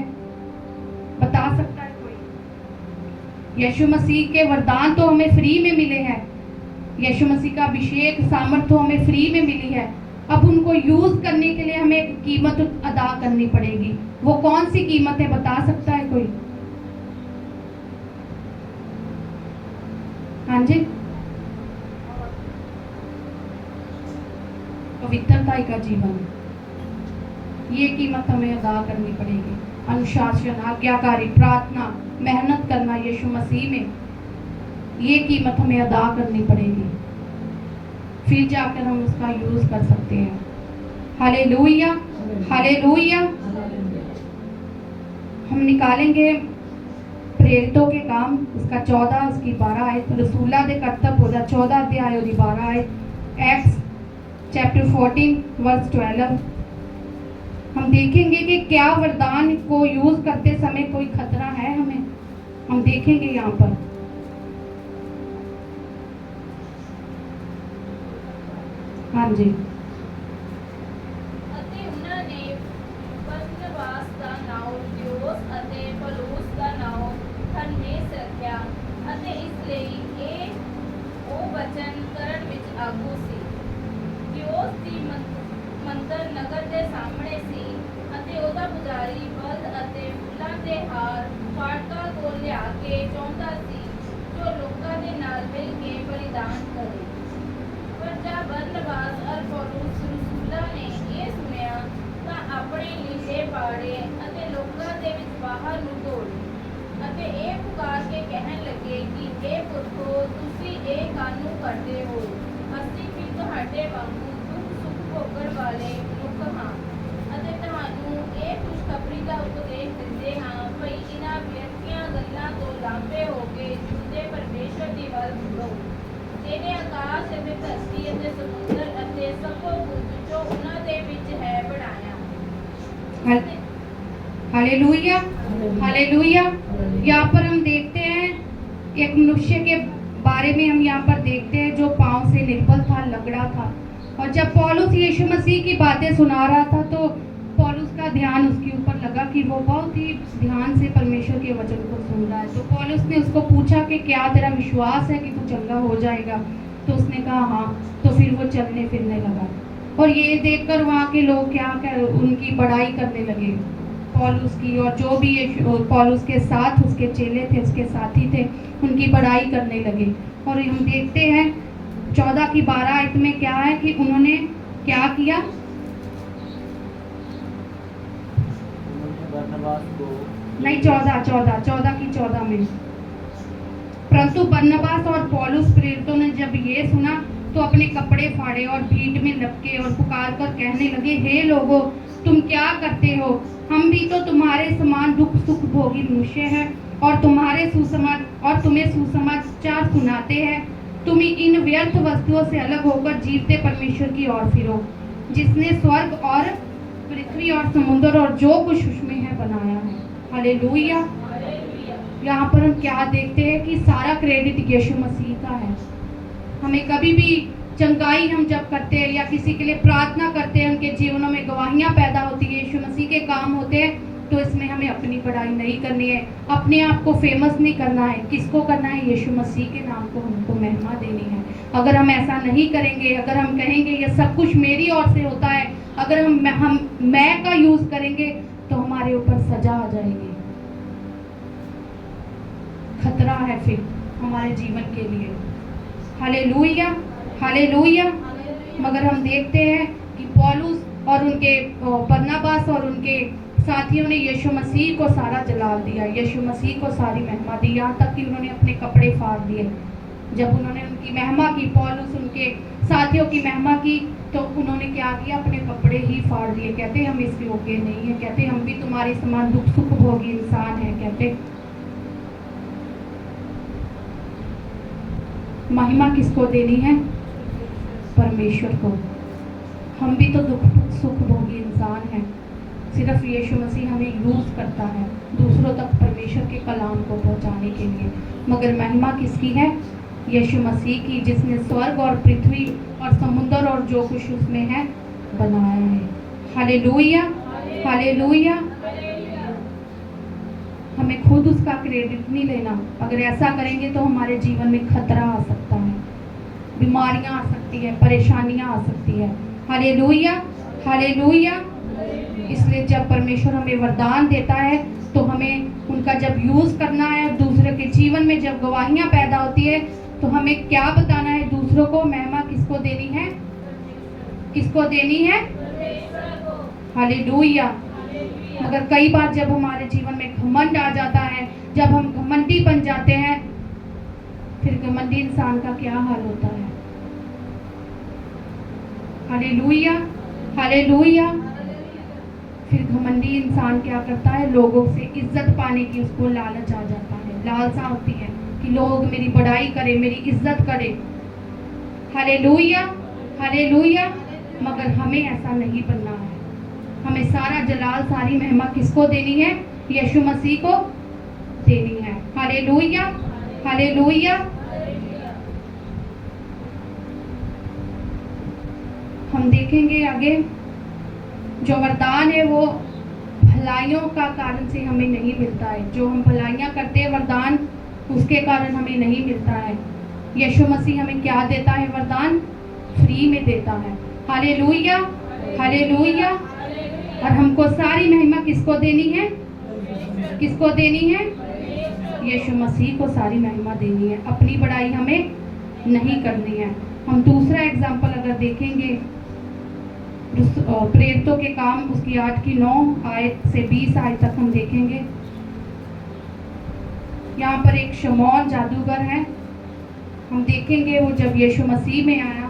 बता सकता है कोई? यीशु मसीह के वरदान तो हमें फ्री में मिले हैं, यीशु मसीह का अभिषेक सामर्थ तो हमें फ्री में मिली है। अब उनको यूज करने के लिए हमें एक कीमत अदा करनी पड़ेगी। वो कौन सी कीमत है, बता सकता है कोई? हाँ जी, पवित्रता का जीवन, ये कीमत हमें अदा करनी पड़ेगी। अनुशासन, आज्ञाकारी, प्रार्थना, मेहनत करना यीशु मसीह में, ये कीमत हमें अदा करनी पड़ेगी, फिर जाकर हम उसका यूज कर सकते हैं। Hallelujah, hallelujah. हम निकालेंगे प्रेरितों के काम, उसका 14 उसकी 12 आयत, रसूला दे करतब होता 14 अध्याय और 12 आयत, एक्ट्स चैप्टर 14 वर्स 12। हम देखेंगे कि क्या वरदान को यूज करते समय कोई खतरा है हमें, हम देखेंगे यहाँ पर। हाँ जी, ਅਤੇ ਉਹਨਾਂ ਨੇ ਬਰਨਬਾਸ ਦਾ ਨਾਮ ਦਿਓਸ ਅਤੇ ਪੌਲੁਸ ਦਾ ਨਾਮ ਹਰਮੇਸ ਰੱਖਿਆ, ਅਤੇ ਇਸ ਲਈ ਇਹ ਉਹ ਵਚਨ ਕਰਨ ਵਿੱਚ ਆਗੂ ਸੀ। ਦਿਓਸ ਦੀ ਮੰਦਰ ਨਗਰ ਦੇ ਸਾਹਮਣੇ ਸੀ, ਅਤੇ ਉਹਦਾ ਪੁਜਾਰੀ ਬਲਦ ਅਤੇ ਫੁੱਲਾਂ ਦੇ ਹਾਰ ਫਾਟਕਾਂ ਤੋਂ ਲਿਆ ਕੇ ਚਾਹੁੰਦਾ ਸੀ, ਜੋ ਲੋਕਾਂ ਦੇ ਨਾਲ ਮਿਲ ਕੇ ਬਲੀਦਾਨ ਕਰੇ। पर जब बरनबास और पौलुस रसूलां ने ये सुनिया ਤਾਂ ਆਪਣੇ ਲੀੜੇ ਪਾੜੇ ਅਤੇ ਲੋਕਾਂ ਦੇ ਵਿੱਚ ਬਾਹਰ ਨੂੰ ਦੌੜੇ ਅਤੇ ਇਹ ਪੁਕਾਰ ਕੇ ਕਹਿਣ ਲੱਗੇ ਕਿ ਇਹ ਪੁਰਖੋ, ਤੁਸੀਂ ਇਹ ਕਾਹਨੂੰ ਕਰਦੇ ਹੋ? ਅਸੀਂ ਵੀ ਤੁਹਾਡੇ ਵਾਂਗੂ ਦੁੱਖ ਸੁੱਖ ਭੋਗਣ ਵਾਲੇ ਮਨੁੱਖ ਹਾਂ, ਅਤੇ ਤੁਹਾਨੂੰ ਇਹ ਖੁਸ਼ਖਬਰੀ ਦਾ ਉਪਦੇਸ਼ ਦਿੰਦੇ ਹਾਂ ਭਈ ਇਹਨਾਂ ਵਿਅਰਥੀਆਂ ਗੱਲਾਂ ਤੋਂ ਲਾਂਭੇ ਹੋ ਕੇ ਜਿਉਂਦੇ ਪਰਮੇਸ਼ਰ ਦੀ ਵੱਲ ਮੁੜੋ, ਜਿਹਨੇ ਆਕਾਸ਼ ਅਤੇ ਧਰਤੀ ਅਤੇ ਸਮੁੰਦਰ ਅਤੇ ਸਭ ਕੁਝ ਜੋ ਉਹਨਾਂ ਦੇ ਵਿੱਚ ਹੈ ਬਣਾਇਆ। Hallelujah, hallelujah. यहाँ पर हम देखते हैं एक मनुष्य के बारे में, हम यहाँ पर देखते हैं जो पांव से निर्बल था, लंगड़ा था, और जब पौलुस यीशु मसीह की बातें सुना रहा था तो पौलुस का ध्यान उसके ऊपर लगा कि वो बहुत ही ध्यान से परमेश्वर के वचन को सुन रहा है। तो पौलुस ने उसको पूछा कि क्या तेरा विश्वास है कि तू चंगा हो जाएगा? तो उसने कहा हाँ। तो फिर वो चलने फिरने लगा, और ये देखकर वहाँ के लोग क्या उनकी बड़ाई करने लगे पौलुस की, और जो भी पौलुस के साथ उसके चेले थे, उसके साथी थे, उनकी बड़ाई करने लगे। और हम देखते हैं 14 की 12 आयत में क्या है कि उन्होंने क्या किया? बरनबास को नहीं, 14 की 14 में, परंतु बरनबास और पौलुस प्रेरितों ने जब ये सुना तो अपने कपड़े फाड़े और भीड़ में लपके और पुकार कर कहने लगे, हे लोगों, तुम क्या करते हो? हम भी तो तुम्हारे समान दुख सुख भोगी मनुष्य हैं और तुम्हें सुसमाचार सुनाते हैं। तुम इन व्यर्थ वस्तुओं से अलग होकर जीवते परमेश्वर की ओर फिरो, जिसने स्वर्ग और पृथ्वी और समुद्र और जो कुछ उसमें है बनाया है। हालेलुया। यहाँ पर हम क्या देखते हैं कि सारा क्रेडिट यीशु मसीह का है। हमें कभी भी चंगाई हम जब करते हैं या किसी के लिए प्रार्थना करते हैं, उनके जीवनों में गवाहियाँ पैदा होती है, यीशु मसीह के काम होते हैं, तो इसमें हमें अपनी बड़ाई नहीं करनी है, अपने आप को फेमस नहीं करना है। किसको करना है? यीशु मसीह के नाम को हमको महिमा देनी है। अगर हम ऐसा नहीं करेंगे, अगर हम कहेंगे ये सब कुछ मेरी ओर से होता है, अगर हम मैं का यूज करेंगे तो हमारे ऊपर सजा आ जाएगी। खतरा है फिर हमारे जीवन के लिए। Hallelujah, hallelujah. मगर हम देखते हैं कि पौलुस और उनके बरनबास और उनके साथियों ने यीशु मसीह को सारा जलाल दिया, यीशु मसीह को सारी महिमा दी, यहाँ तक कि उन्होंने अपने कपड़े फाड़ दिए। जब उन्होंने उनकी महिमा की, पौलुस उनके साथियों की महिमा की, तो उन्होंने क्या किया? अपने कपड़े ही फाड़ दिए। कहते हम इसके योग्य नहीं है, कहते हम भी तुम्हारे समान दुख सुख भोगी इंसान हैं। कहते महिमा किसको देनी है? परमेश्वर को। हम भी तो दुख सुख भोगी इंसान हैं। सिर्फ यीशु मसीह हमें यूज करता है दूसरों तक परमेश्वर के कलाम को पहुंचाने के लिए, मगर महिमा किसकी है? यीशु मसीह की, जिसने स्वर्ग और पृथ्वी और समुद्र और जो कुछ उसमें है बनाया है। Hallelujah, hallelujah. हमें खुद उसका क्रेडिट नहीं लेना। अगर ऐसा करेंगे तो हमारे जीवन में खतरा आ सकता है, बीमारियां आ सकती है, परेशानियां आ सकती है। Hallelujah, hallelujah. इसलिए जब परमेश्वर हमें वरदान देता है तो हमें उनका जब यूज करना है, दूसरे के जीवन में जब गवाहियां पैदा होती है तो हमें क्या बताना है दूसरों को? महिमा किसको देनी है? किसको देनी है? हालेलुया। मगर कई बार जब हमारे जीवन में घमंड आ जाता है, जब हम घमंडी बन जाते हैं, फिर घमंडी इंसान का क्या हाल होता है? Hallelujah, hallelujah. फिर घमंडी इंसान क्या करता है? लोगों से इज्जत पाने की उसको लालच आ जाता है, लालसा होती है कि लोग मेरी बड़ाई करें, मेरी इज्जत करें। Hallelujah, hallelujah. मगर हमें ऐसा नहीं बनना है। हमें सारा जलाल, सारी महिमा किसको देनी है? यीशु मसीह को देनी है। Hallelujah, hallelujah. हम देखेंगे आगे, जो वरदान है वो भलाइयों का कारण से हमें नहीं मिलता है। जो हम भलाइयाँ करते हैं, वरदान उसके कारण हमें नहीं मिलता है। यीशु मसीह हमें क्या देता है? वरदान फ्री में देता है। Hallelujah, hallelujah. और हमको सारी महिमा किसको देनी है? किसको देनी है? यीशु मसीह को सारी महिमा देनी है। अपनी बड़ाई हमें नहीं करनी है। हम दूसरा एग्जाम्पल अगर देखेंगे, प्रेरितों के काम उसकी 8-9 आयत से 20 आयत तक हम देखेंगे। यहाँ पर एक शमौन जादूगर है। हम देखेंगे वो जब यीशु मसीह में आया,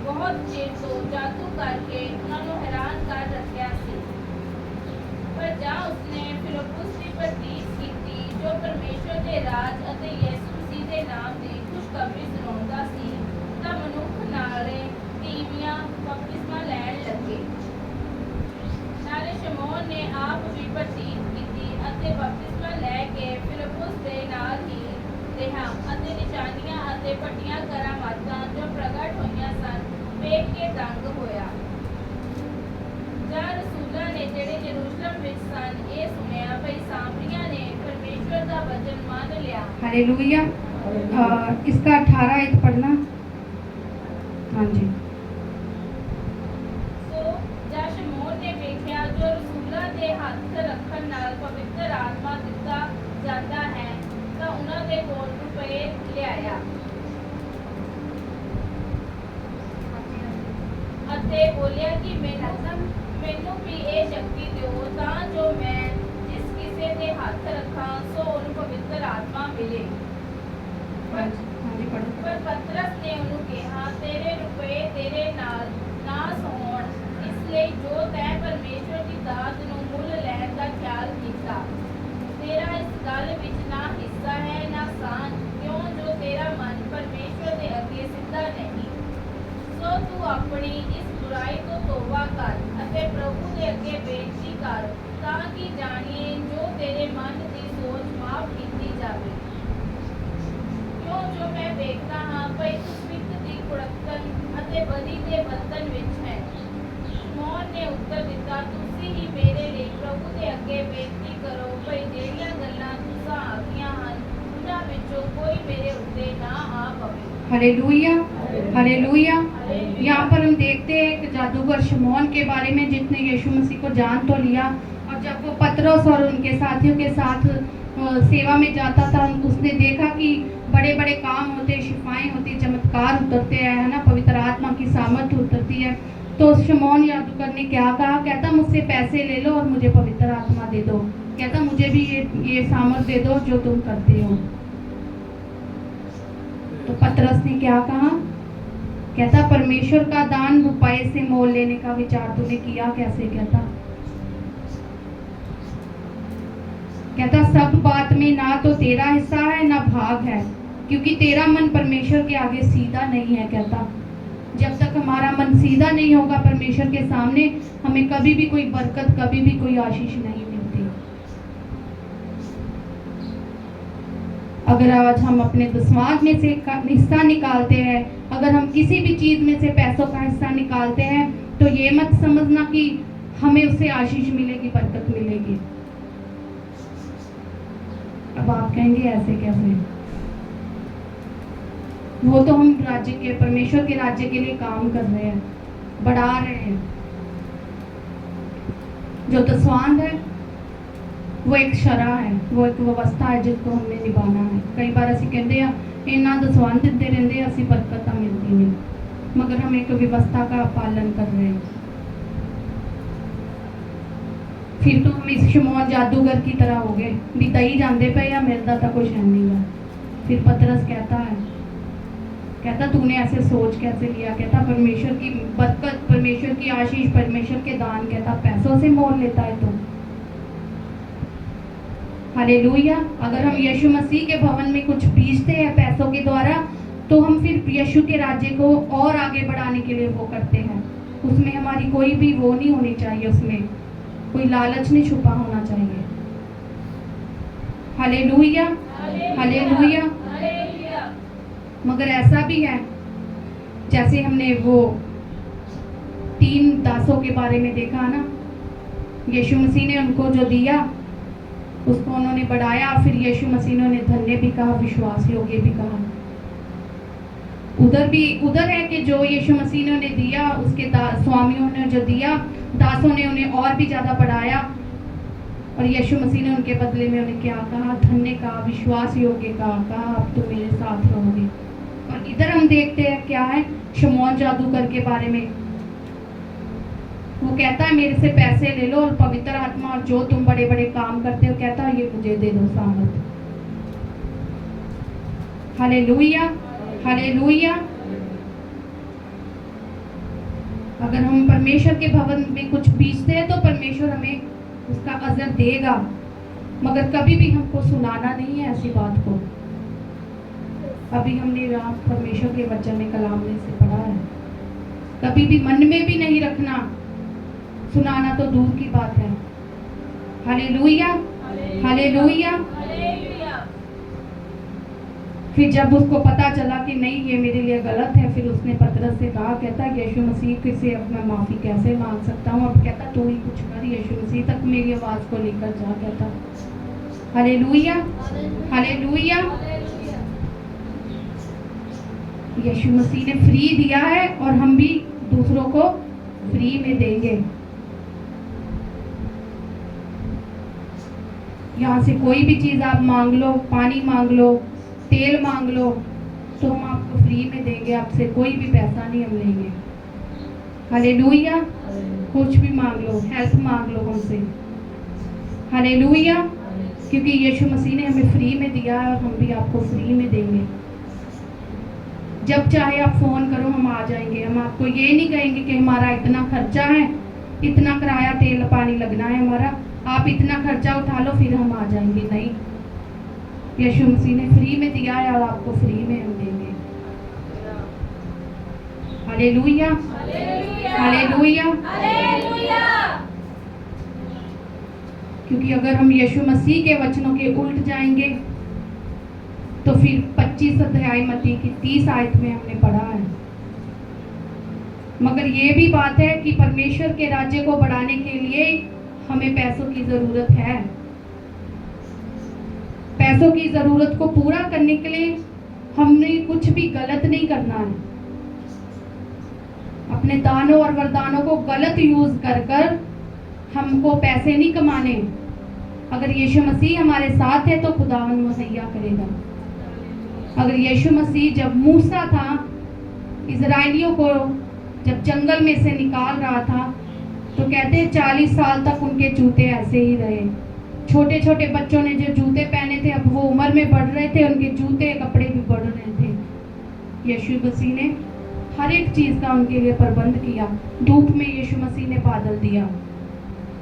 बहुत चेर तो जादू करके उन्होंने हैरान कर रखा सी। पर जा उसने फिलिप्पुस की प्रतीत की जो परमेश्वर के राज अते यीशु मसीह के नाम की खुशखबरी सुनाਉਂਦਾ ਸੀ ਤਾਂ ਮਨੁੱਖ ਨਾਲੇ ਤੀਵੀਆਂ ਬਪਤਿਸਮਾ ਲੈਣ ਲੱਗੇ। ਨਾਲੇ ਸ਼ਮੌਨ ਨੇ ਆਪ ਵੀ ਪ੍ਰਤੀਤ ਕੀਤੀ ਅਤੇ ਬਪਤਿਸਮਾ ਲੈ ਕੇ ਫਿਲਿप्पुस ਦੇ ਨਾਲ ਹੀ ਰਿਹਾ ਅਤੇ ਨਿਸ਼ਾਨੀਆਂ ਅਤੇ ਵੱਡੀਆਂ ਕਰਾਮਾਤਾਂ ਜੋ ਪ੍ਰਗਟ ਹੋਈਆਂ ਸਨ ਵੇਖ ਕੇ ਦੰਗ ਹੋਇਆ। ਜਦ ਰਸੂਲਾਂ ਨੇ ਜਿਹੜੇ ਯਰੂਸ਼ਲਮ ਵਿੱਚ ਸਨ ਇਹ ਸੁਣਿਆ ਭਈ ਸਾਮਰੀਆਂ ਨੇ परमेश्वर का वचन मान लिया। हालेलुया। इसका 18 आयत पढ़ना। हाँ जी। ਬੋਲਿਆ ਕਿ ਮੈਨੂੰ ਵੀ ਇਹ ਸ਼ਕਤੀ ਦਿਓ ਤਾਂ ਜੋ ਮੈਂ ਜਿਸ ਕਿਸੇ ਦੇ ਹੱਥ ਰੱਖਾਂ ਸੋ ਉਹਨੂੰ ਪਵਿੱਤਰ ਆਤਮਾ ਮਿਲੇ। हाँ जी पढ़ो। ਪਰ ਪਤਰਸ ਨੇ ਉਹਨੂੰ ਕਿਹਾ, ਤੇਰੇ ਰੁਪਏ ਤੇਰੇ ਨਾਲ ਨਾਸ ਹੋਣ, ਇਸ ਲਈ ਜੋ ਤੈਂ ਪਰਮੇਸ਼ਵਰ ਦੀ ਦਾਤ ਨੂੰ ਮੁੱਲ ਲੈਣ ਦਾ ਖਿਆਲ ਕੀਤਾ, ਤੇਰਾ ਇਸ ਗੱਲ ਵਿੱਚ ਨਾ ਹਿੱਸਾ ਹੈ ਨਾ ਸਾਂਝ, ਕਿਉਂ ਜੋ ਤੇਰਾ ਮਨ ਪਰਮੇਸ਼ਵਰ ਦੇ ਅੱਗੇ ਸਿੱਧਾ ਨਹੀਂ। ਸੋ ਤੂੰ ਆਪਣੀ ਇਸ ਬੁਰਾਈ ਤੋਂ ਤੋਬਾ ਕਰ ਅਤੇ ਪ੍ਰਭੂ ਦੇ ਅੱਗੇ ਬੇਨਤੀ ਕਰ, ਤਾਂ ਕਿ ਜਾਣੀਏ ਜੋ ਤੇਰੇ ਮਨ ਦੀ ਸੋਚ ਮਾਫ ਕੀਤੀ ਜਾਵੇ। ਕਿਉਂ ਜੋ ਮੈਂ ਵੇਖਦਾ ਹਾਂ ਭਈ ਤੂੰ ਪਿੱਤ ਦੀ ਕੁੜੱਤਣ ਅਤੇ ਬਦੀ ਦੇ ਬੰਧਨ ਵਿੱਚ ਹੈ। ਸ਼ਮੌਨ ਨੇ ਉੱਤਰ ਦਿੱਤਾ, ਤੁਸੀਂ ਹੀ ਮੇਰੇ ਲਈ ਪ੍ਰਭੂ ਦੇ ਅੱਗੇ ਬੇਨਤੀ ਕਰੋ ਭਈ ਜਿਹੜੀਆਂ ਗੱਲਾਂ ਤੁਸਾਂ ਆਖੀਆਂ ਹਨ ਉਹਨਾਂ ਵਿੱਚੋਂ ਕੋਈ ਮੇਰੇ ਉੱਤੇ ਨਾ ਆ ਪਵੇ। Hallelujah, hallelujah. यहाँ पर हम देखते हैं कि जादूगर शमौन के बारे में, जिसने यीशु मसीह को जान तो लिया, और जब वो पतरस और उनके साथियों के साथ सेवा में जाता था, उसने देखा कि बड़े बड़े काम होते, शिफाएं होती, चमत्कार उतरते हैं, है ना, पवित्र आत्मा की सामर्थ उतरती है। तो शमौन जादूगर ने क्या कहा? कहता मुझसे पैसे ले लो और मुझे पवित्र आत्मा दे दो। कहता मुझे भी ये सामर्थ दे दो जो तुम करते हो। तो पतरस ने क्या कहा? कहता परमेश्वर का दान रुपए से मोल लेने का विचार तूने किया कैसे? कहता सब बात में ना तो तेरा हिस्सा है ना भाग है, क्योंकि तेरा मन परमेश्वर के आगे सीधा नहीं है। कहता जब तक हमारा मन सीधा नहीं होगा परमेश्वर के सामने, हमें कभी भी कोई बरकत, कभी भी कोई आशीष नहीं मिलती। अगर आज हम अपने दसवांज में से हिस्सा निकालते हैं, अगर हम किसी भी चीज में से पैसों का हिस्सा निकालते हैं, तो ये मत समझना कि हमें उससे आशीष मिलेगी, बरकत मिलेगी। अब आप कहेंगे ऐसे कैसे? वो तो हम राज्य के, परमेश्वर के राज्य के लिए काम कर रहे हैं, बढ़ा रहे हैं। जो दसवांज है वो एक शरा है, वो एक व्यवस्था है जिसको हमने निभाना है। कई बार ਅਸੀਂ ਕਹਿੰਦੇ ਆ ਇੰਨਾ दसवांज ਦਿੰਦੇ ਰਹਿੰਦੇ, ਅਸੀਂ ਬਰਕਤਾਂ ਮਿਲਦੀ नहीं, मगर हम एक व्यवस्था का पालन कर रहे हैं। फिर तो हम इस शमौन जादूगर की तरह हो गए भी दई जाते पे या मिलता था कुछ है नहीं है। फिर पतरस कहता है, कहता तूने ऐसे सोच कैसे लिया? कहता परमेश्वर की बरकत, परमेश्वर की आशीष, परमेश्वर के दान, कहता पैसों से मोल लेता है तो। हालेलुया। अगर हम यीशु मसीह के भवन में कुछ बीजते हैं पैसों के द्वारा, तो हम फिर यीशु के राज्य को और आगे बढ़ाने के लिए वो करते हैं। उसमें हमारी कोई भी वो नहीं होनी चाहिए, उसमें कोई लालच नहीं छुपा होना चाहिए। Hallelujah, hallelujah. मगर ऐसा भी है, जैसे हमने वो 3 दासों के बारे में देखा ना, यीशु मसीह ने उनको जो दिया उसको उन्होंने बढ़ाया, फिर यीशु मसीह ने उन्हें धन्य भी कहा, विश्वास योग्य भी कहा। उधर है कि जो यीशु मसीह ने उन्हें दिया, उसके स्वामियों ने जो दिया, दासों ने उन्हें और भी ज़्यादा बढ़ाया, और यीशु मसीह ने उनके बदले में उन्हें क्या कहा? धन्य कहा, विश्वास योग्य कहा अब तुम मेरे साथ रहोगे। और इधर हम देखते हैं क्या है शमौन जादूगर के बारे में। वो कहता है मेरे से पैसे ले लो और पवित्र आत्मा और जो तुम बड़े बड़े काम करते हो, कहता है ये मुझे दे दो सामर्थ। Hallelujah, hallelujah. अगर हम परमेश्वर के भवन में कुछ बीजते हैं तो परमेश्वर हमें उसका अजर देगा, मगर कभी भी हमको सुनाना नहीं है ऐसी बात को। अभी हमने यहाँ परमेश्वर के वचन में कलाम में से पढ़ा है, कभी भी मन में भी नहीं रखना, सुनाना तो दूर की बात है। Hallelujah, hallelujah. फिर जब उसको पता चला कि नहीं ये मेरे लिए गलत है, फिर उसने पतरस से कहा, कहता यीशु मसीह से अब मैं माफ़ी कैसे मांग सकता हूँ? अब कहता तू ही कुछ कर, यीशु मसीह तक मेरी आवाज़ को लेकर जा। कहता हालेलुया, हालेलुया। यीशु मसीह ने फ्री दिया है और हम भी दूसरों को फ्री में देंगे। यहाँ से कोई भी चीज़ आप मांग लो, पानी मांग लो, तेल मांग लो, तो हम आपको फ्री में देंगे, आपसे कोई भी पैसा नहीं हम लेंगे। हालेलुया। कुछ भी मांग लो, हेल्प मांग लो हमसे। हालेलुया। क्योंकि यीशु मसीह ने हमें फ्री में दिया है और हम भी आपको फ्री में देंगे। जब चाहे आप फोन करो, हम आ जाएंगे। हम आपको ये नहीं कहेंगे कि हमारा इतना खर्चा है, इतना किराया तेल पानी लगना है हमारा, आप इतना खर्चा उठा लो फिर हम आ जाएंगे। नहीं, यीशु मसीह ने फ्री में दिया है और आपको फ्री में हम देंगे। हालेलुया। हालेलुया। क्योंकि अगर हम यीशु मसीह के वचनों के उल्ट जाएंगे तो फिर 25 अध्याय मत्ती की 30 आयत में हमने पढ़ा है। मगर ये भी बात है कि परमेश्वर के राज्य को बढ़ाने के लिए हमें पैसों की जरूरत है। पैसों की जरूरत को पूरा करने के लिए हमने कुछ भी गलत नहीं करना है। अपने दानों और वरदानों को गलत यूज कर कर हमको पैसे नहीं कमाने। अगर यीशु मसीह हमारे साथ है तो खुदावन मुहैया करेगा। अगर यीशु मसीह जब मूसा था, इजराइलियों को जब जंगल में से निकाल रहा था, तो कहते हैं 40 साल तक उनके जूते ऐसे ही रहे। छोटे छोटे बच्चों ने जो जूते पहने थे, अब वो उम्र में बढ़ रहे थे, उनके जूते कपड़े भी बढ़ रहे थे। यीशु मसीह ने हर एक चीज का उनके लिए प्रबंध किया। धूप में यीशु मसीह ने बादल दिया,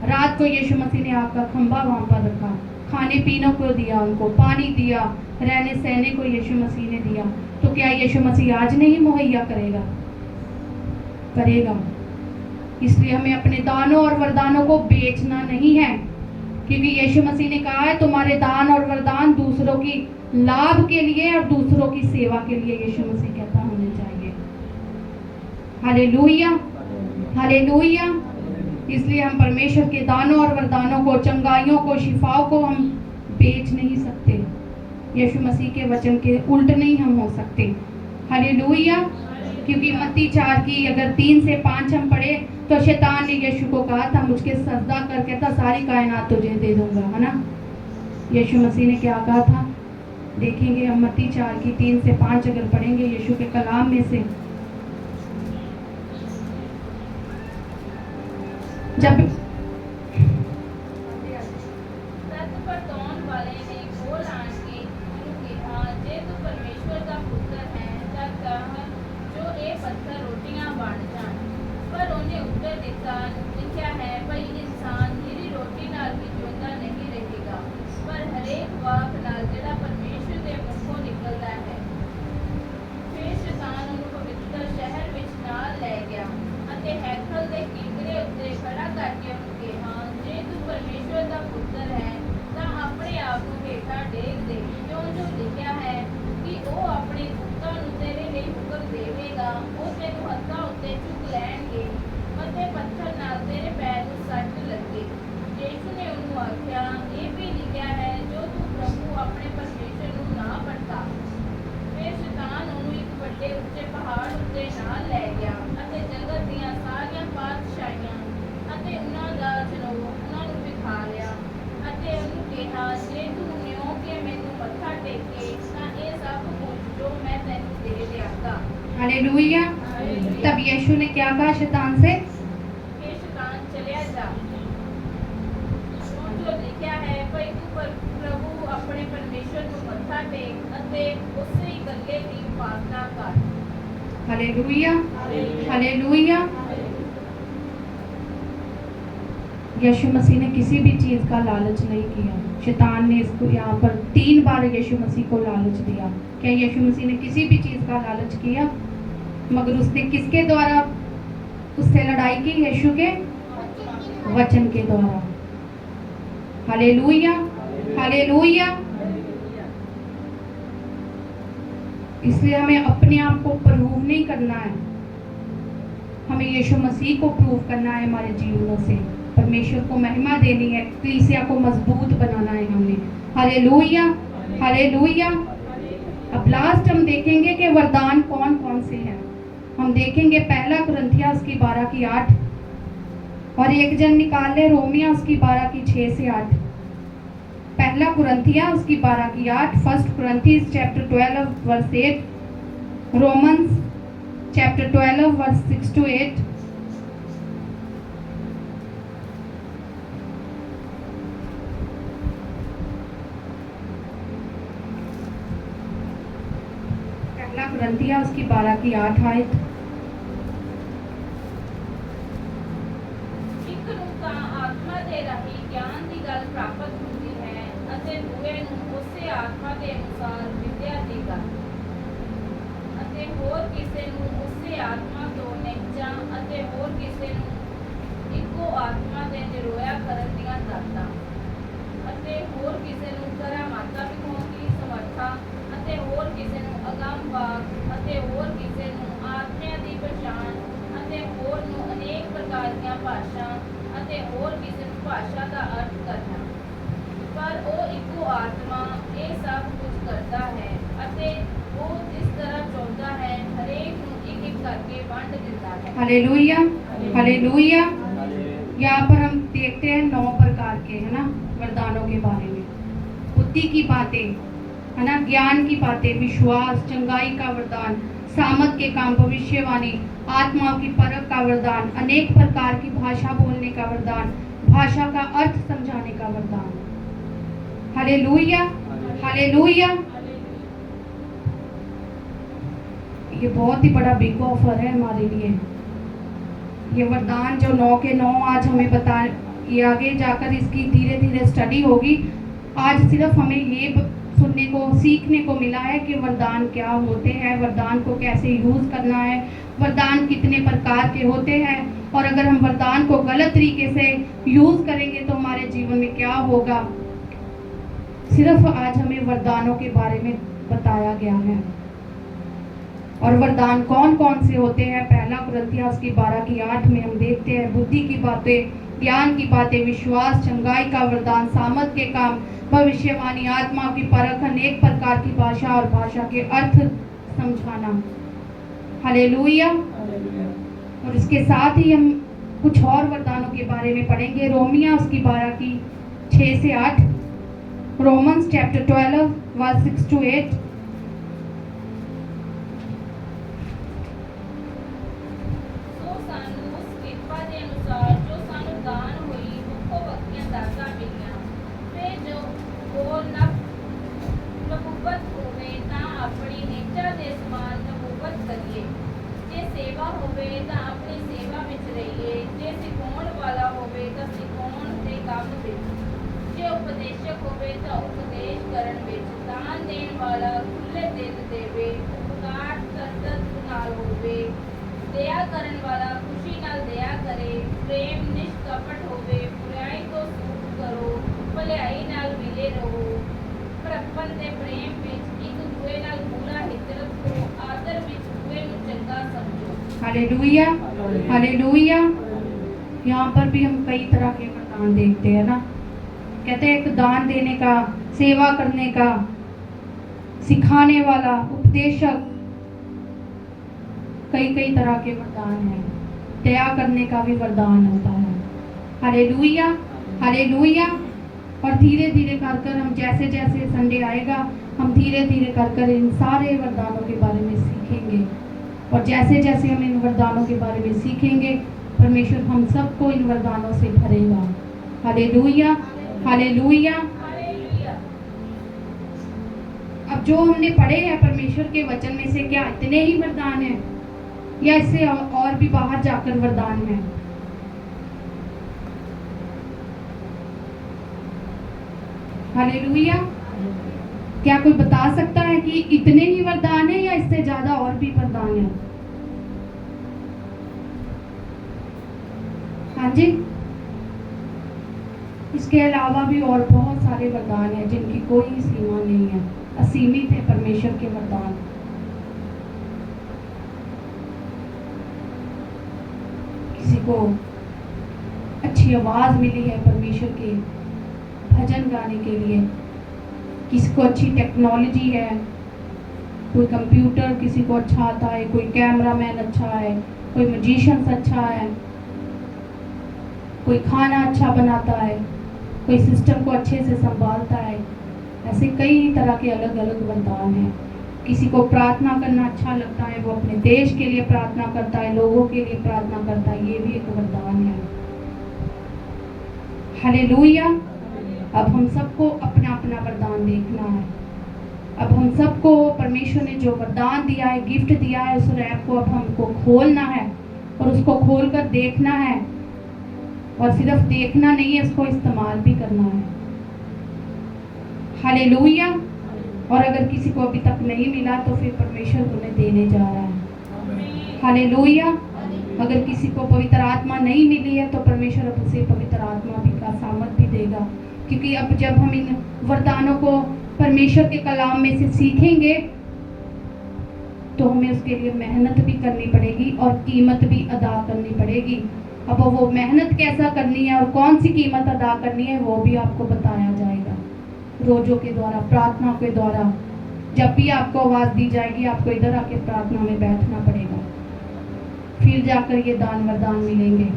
रात को यीशु मसीह ने आग का खंभा वहां पर रखा, खाने पीने को दिया, उनको पानी दिया, रहने सहने को यीशु मसीह ने दिया। तो क्या यीशु मसीह आज नहीं मुहैया करेगा? करेगा। इसलिए हमें अपने दानों और वरदानों को बेचना नहीं है, क्योंकि यीशु मसीह ने कहा है तुम्हारे दान और वरदान दूसरों की लाभ के लिए और दूसरों की सेवा के लिए, यीशु मसीह कहता होने चाहिए। हालेलुया। हालेलुया। इसलिए हम परमेश्वर के दानों और वरदानों को, चंगाइयों को, शिफाओं को हम बेच नहीं सकते। यीशु मसीह के वचन के उल्ट नहीं हम हो सकते। हालेलुया। क्योंकि मत्ती 4 की अगर 3 से 5 हम पढ़े तो शैतान ने यीशु को कहा था मुझके सजदा कर, कहता सारी कायनात तुझे दे दूंगा, है ना। यीशु मसीह ने क्या कहा था देखेंगे हम। मत्ती 4 की 3 से 5 अगर पढ़ेंगे यीशु के कलाम में से, जब सत परतौन वाले ने कोल आण के ਉਹਨੂੰ ਕਿਹਾ ਜੇ ਤੂੰ ਪਰਮੇਸ਼ਵਰ ਦਾ ਪੁੱਤਰ ਹੈ ਤਾਂ ਕਹ ਜੋ ਇਹ ਪੱਥਰ ਰੋਟੀਆਂ ਬਣ ਜਾਣ। ਪਰ ਉਹਨੇ ਉੱਤਰ ਦਿੱਤਾ, ਲਿਖਿਆ ਹੈ ਭਈ ਇਨਸਾਨ ਨਿਰੀ ਰੋਟੀ ਨਾਲ ਹੀ ਜਿਉਂਦਾ ਨਹੀਂ ਰਹੇਗਾ, ਪਰ ਹਰੇਕ ਵਾਕ ਨਾਲ ਜਿਹੜਾ ਪਰਮੇਸ਼ਵਰ ਦੇ ਮੂੰਹੋਂ ਨਿਕਲਦਾ ਹੈ। ਫਿਰ ਸ਼ੈਤਾਨ ਉਹਨੂੰ ਪਵਿੱਤਰ ਸ਼ਹਿਰ ਵਿੱਚ ਨਾਲ ਲੈ ਗਿਆ ਅਤੇ ਹੈਕਲ ਦੇ ਕਿਨਾਰੇ ਉੱਤੇ ਖੜਾ ਕਰਕੇ ਉਹਨੂੰ ਕਿਹਾ ਜੇ ਤੂੰ ਪਰਮੇਸ਼ਵਰ ਦਾ ਪੁੱਤਰ ਹੈ ਤਾਂ ਆਪਣੇ ਆਪ ਨੂੰ ਹੇਠਾਂ ਡੇਗ ਦੇ, ਕਿਉਂ ਜੋ ਲਿਖਿਆ ਹੈ ਕਿ ਉਹ ਆਪਣੇ ਦੂਤਾਂ ਨੂੰ ਤੇਰੇ ਲਈ ਹੁਕਮ ਦੇਵੇਗਾ, ਉਹ ਤੈਨੂੰ ਹੱਥਾਂ ਉੱਤੇ ਚੁੱਕ ਲੈਣਗੇ ਅਤੇ ਪੱਥਰ ਨਾਲ ਤੇਰੇ ਪੈਰ ਨੂੰ ਸੱਟ ਲੱਗੇ। ਯੀਸ਼ੂ ਨੇ ਉਹਨੂੰ ਆਖਿਆ ਇਹ ਵੀ ਲਿਖਿਆ ਹੈ ਜੋ ਤੂੰ ਪ੍ਰਭੂ ਆਪਣੇ ਪਰਮੇਸ਼ਰ ਨੂੰ ਨਾ ਭਟਕਾ। ਫਿਰ ਸ਼ੈਤਾਨ ਉਹਨੂੰ ਇੱਕ ਵੱਡੇ ਉੱਚੇ ਪਹਾੜ ਉੱਤੇ ਨਾਲ ਲੈ ਗਿਆ ਅਤੇ ਜਗਤ ਦੀਆਂ ਸਾਰੀਆਂ ਪਾਤਸ਼ਾਹੀਆਂ ਅਤੇ ਉਹਨਾਂ ਦਾ ਜਨੌਰ ਉਹਨਾਂ ਨੂੰ ਵਿਖਾ ਲਿਆ ਅਤੇ ਉਹਨੂੰ ਕਿਹਾ ਜੇ ਤੂੰ ਨਿਉ ਕੇ ਮੈਨੂੰ ਮੱਥਾ ਟੇਕੇ ਤਾਂ ਇਹ ਸਭ ਕੁਝ ਜੋ मैं तेनू दे दियांगा। हालेलुया। तब यीशु ने क्या कहा शैतान से? हे शैतान चलिया जा, जो लिखा है भई तू प्रभु अपने परमेश्वर को मत्था टेक ਅਤੇ ਉਸੇ ਇਕੱਲੇ ਦੀ ਉਪਾਸਨਾ ਕਰ। हालेलुया। हालेलुया। यीशु मसीह ने किसी भी चीज का लालच नहीं किया। शैतान ने इसको यहाँ पर 3 बार यीशु मसीह को लालच दिया। क्या यीशु मसीह ने किसी भी चीज का लालच किया? मगर उसने किसके द्वारा उससे लड़ाई की? यीशु के वचन के द्वारा। हालेलुया। हालेलुया। इसलिए हमें अपने आप को प्रूव नहीं करना है, हमें यीशु मसीह को प्रूव करना है हमारे जीवनों से। परमेश्वर को महिमा देनी है, कलीसिया को मजबूत बनाना है हमने। हालेलुया। हालेलुया। अब लास्ट हम देखेंगे कि वरदान कौन कौन से हैं। हम देखेंगे 1 कुरिन्थियां उसकी 12 की 8 और एक जन निकाल ले रोमिया उसकी 12 की 6 से 8। 1 कुरिन्थियां उसकी 12 की 8, 1 Corinthians chapter 12 verse 8, Romans chapter 12 verse 6 to 8 कुरिन्थियाँ उसकी 12 की 8 आयत। ਇੱਕ ਨੂੰ ਤਾਂ ਆਤਮਾ ਦੇ ਰਾਹੀਂ ਗਿਆਨ ਦੀ ਗੱਲ ਪ੍ਰਾਪਤ ਹੁੰਦੀ ਹੈ ਅਤੇ ਦੂਏ ਨੂੰ ਉਸੇ ਆਤਮਾ ਦੇ ਅਨੁਸਾਰ ਵਿਦਿਆ ਦੀ ਗੱਲ, ਅਤੇ ਹੋਰ ਕਿਸੇ ਨੂੰ ਉਸੇ ਆਤਮਾ ਤੋਂ ਨਿਹਚਾਂ ਅਤੇ ਹੋਰ ਕਿਸੇ ਨੂੰ ਇੱਕੋ ਆਤਮਾ ਦੇ ਨਿਰੋਇਆ ਕਰਨ ਦੀਆਂ ਦਾਤਾਂ, ਅਤੇ ਹੋਰ ਕਿਸੇ ਨੂੰ ਕਰਾਮਾਤਾਂ ਵਿਖਾਉਣ ਦੀ ਸਮਰੱਥਾ, ਅਤੇ ਹੋਰ ਕਿਸੇ ਨੂੰ ਅਗੰਮ ਵਾਕ, ਅਤੇ ਹੋਰ ਕਿਸੇ ਨੂੰ ਆਤਮਿਆਂ ਦੀ ਪਛਾਣ, ਅਤੇ ਹੋਰ ਨੂੰ ਅਨੇਕ ਪ੍ਰਕਾਰ ਦੀਆਂ ਭਾਸ਼ਾ, ਅਤੇ ਹੋਰ ਕਿਸੇ ਨੂੰ ਭਾਸ਼ਾ ਦਾ ਅਰਥ ਕਰਨਾ। ਪਰ ਉਹ ਇੱਕੋ ਆਤਮਾ ਇਹ ਸਭ ਕੁਝ ਕਰਦਾ ਹੈ ਅਤੇ ਉਹ ਜਿਸ ਤਰ੍ਹਾਂ ਚਾਹੁੰਦਾ ਹੈ ਹਰੇਕ ਨੂੰ ਇੱਕ ਇੱਕ ਕਰਕੇ ਵੰਡ ਦਿੰਦਾ है। Hallelujah, hallelujah. यहाँ पर हम देखते हैं 9 प्रकार के, है ना, वरदानों के बारे में। बुद्धि की बातें, है ना, ज्ञान की बातें, विश्वास, चंगाई का वरदान, सामर्थ के काम, भविष्यवाणी, आत्माओं की परख का वरदान, अनेक प्रकार की भाषा बोलने का वरदान, भाषा का अर्थ समझाने का वरदान। Hallelujah, hallelujah. ये बहुत ही बड़ा बिग ऑफर है हमारे लिए। ये वरदान जो 9 के 9 आज हमें बता, ये आगे जाकर इसकी धीरे धीरे स्टडी होगी। आज सिर्फ हमें ये सुनने को, सीखने को मिला है कि वरदान क्या होते हैं, वरदान को कैसे यूज़ करना है, वरदान कितने प्रकार के होते हैं, और अगर हम वरदान को गलत तरीके से यूज़ करेंगे तो हमारे जीवन में क्या होगा। सिर्फ आज हमें वरदानों के बारे में बताया गया है। और वरदान कौन कौन से होते हैं, पहला कुरिन्थियाँ उसकी 12 की 8 में हम देखते हैं बुद्धि की बातें, ज्ञान की बातें, विश्वास, चंगाई का वरदान, सामर्थ के काम, भविष्यवाणी, आत्मा की परख, अनेक प्रकार की भाषा और भाषा के अर्थ समझाना। हालेलुया। और इसके साथ ही हम कुछ और वरदानों के बारे में पढ़ेंगे। रोमिया उसकी 12 की 6 से 8, रोमन्स चैप्टर 12 वर्स 6 to 8। ਸੋ ਸਾਨੂੰ ਉਸ ਕਿਰਪਾ ਦੇ ਅਨੁਸਾਰ ਜੋ ਸਾਨੂੰ ਦਾਨ ਹੋਈ ਵੱਖੋ ਵੱਖਰੀਆਂ ਦਾਤਾਂ ਮਿਲੀਆਂ, ਫਿਰ ਜੋ ਹੋਰ ਨਬੂਵਤ ਹੋਵੇ ਤਾਂ ਆਪਣੀ ਨਿਹਚਾ ਦੇ ਸਮਾਨ ਨਬੂਵਤ ਕਰੀਏ, ਜੇ ਸੇਵਾ ਹੋਵੇ ਤਾਂ ਆਪਣੀ ਸੇਵਾ ਵਿੱਚ ਰਹੀਏ, ਜੇ ਸਿਖਾਉਣ ਵਾਲਾ ਹੋਵੇ ਤਾਂ ਸਿਖਾਉਣ ਦੇ ਕੰਮ ਵਿੱਚ, ਜੇ ਉਪਦੇਸ਼ਕ ਹੋਵੇ ਤਾਂ ਉਪਦੇਸ਼ ਕਰਨ ਵਿੱਚ, ਦਾਨ ਦੇਣ ਵਾਲਾ ਖੁੱਲੇ ਦਿਲ ਦੇਵੇ, ਉਪਕਾਰ ਸਰਦਤ ਨਾਲ ਹੋਵੇ, दया करन वाला खुशी नाल दया करे, प्रेम निष्कपट होवे, बुराई तो सूख करो, भलाई नाल मिले रहो, परपन दे प्रेम विच एक दूए नाल पूरा हित रखो, आदर विच दूए नूं चंगा समझो। Hallelujah, hallelujah. यहाँ पर भी हम कई तरह के वरदान देखते हैं ना। कहते हैं एक दान देने का, सेवा करने का, सिखाने वाला, उपदेशक, कई कई तरह के वरदान हैं। दया करने का भी वरदान होता है। Hallelujah, hallelujah. और धीरे धीरे कर कर हम जैसे जैसे संडे आएगा हम धीरे धीरे कर कर इन सारे वरदानों के बारे में सीखेंगे, और जैसे जैसे हम इन वरदानों के बारे में सीखेंगे परमेश्वर हम सबको इन वरदानों से भरेगा। Hallelujah, hallelujah. हालेलुया। अब जो हमने पढ़े हैं परमेश्वर के वचन में से क्या इतने ही वरदान हैं या इससे और भी बाहर जाकर वरदान हैं? हालेलुया। क्या कोई बता सकता है कि इतने ही वरदान हैं या इससे ज्यादा और भी वरदान हैं? हाँ जी। इसके अलावा भी और बहुत सारे वरदान हैं जिनकी कोई सीमा नहीं है, असीमित है परमेश्वर के वरदान। किसी को अच्छी आवाज मिली है परमेश्वर के भजन गाने के लिए, किसी को अच्छी टेक्नोलॉजी है, कोई कंप्यूटर किसी को अच्छा आता है, कोई कैमरामैन अच्छा है, कोई म्यूजिशियंस अच्छा है, कोई खाना अच्छा बनाता है, कोई सिस्टम को अच्छे से संभालता है। ऐसे कई तरह के अलग अलग वरदान हैं। किसी को प्रार्थना करना अच्छा लगता है, वो अपने देश के लिए प्रार्थना करता है, लोगों के लिए प्रार्थना करता है, ये भी एक वरदान है। हालेलुया। अब हम सबको अपना अपना वरदान देखना है। अब हम सबको परमेश्वर परमेश्वर ने जो वरदान दिया है, गिफ्ट दिया है, उस रैप को अब हमको खोलना है और उसको खोल कर देखना है, और सिर्फ देखना नहीं है, उसको इस्तेमाल भी करना है। हालेलुया। और अगर किसी को अभी तक नहीं मिला तो फिर परमेश्वर तुम्हें देने जा रहा है। हालेलुया। अगर किसी को पवित्र आत्मा नहीं मिली है तो परमेश्वर अब उसे पवित्र आत्मा भी का सामर्थ भी देगा, क्योंकि अब जब हम इन वरदानों को परमेश्वर के कलाम में से सीखेंगे तो हमें उसके लिए मेहनत भी करनी पड़ेगी और कीमत भी अदा करनी पड़ेगी। अब वो मेहनत कैसा करनी है और कौन सी कीमत अदा करनी है वो भी आपको बताया जाएगा रोजों के द्वारा, प्रार्थना के द्वारा। जब भी आपको आवाज़ दी जाएगी आपको इधर आके प्रार्थना में बैठना पड़ेगा, फिर जाकर ये दान वरदान मिलेंगे।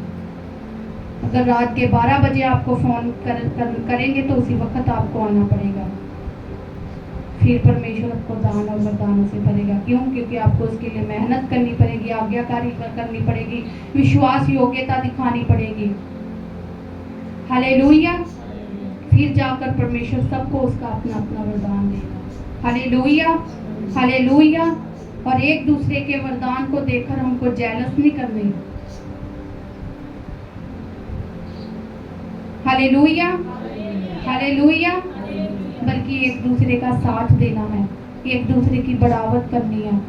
अगर रात के 12 बजे आपको फ़ोन करेंगे तो उसी वक्त आपको आना पड़ेगा, फिर परमेश्वर आपको दान और वरदानों से भरेगा। क्यों? क्योंकि आपको उसके लिए मेहनत करनी पड़ेगी, आज्ञाकारी करनी पड़ेगी, विश्वास योग्यता दिखानी पड़ेगी। हालेलुया। फिर जाकर परमेश्वर सबको उसका अपना अपना वरदान देगा। Hallelujah, hallelujah. और एक दूसरे के वरदान को देखकर हमको जेलस नहीं करनी। Hallelujah, hallelujah. बल्कि एक दूसरे का साथ देना है, एक दूसरे की बढ़ावत करनी है।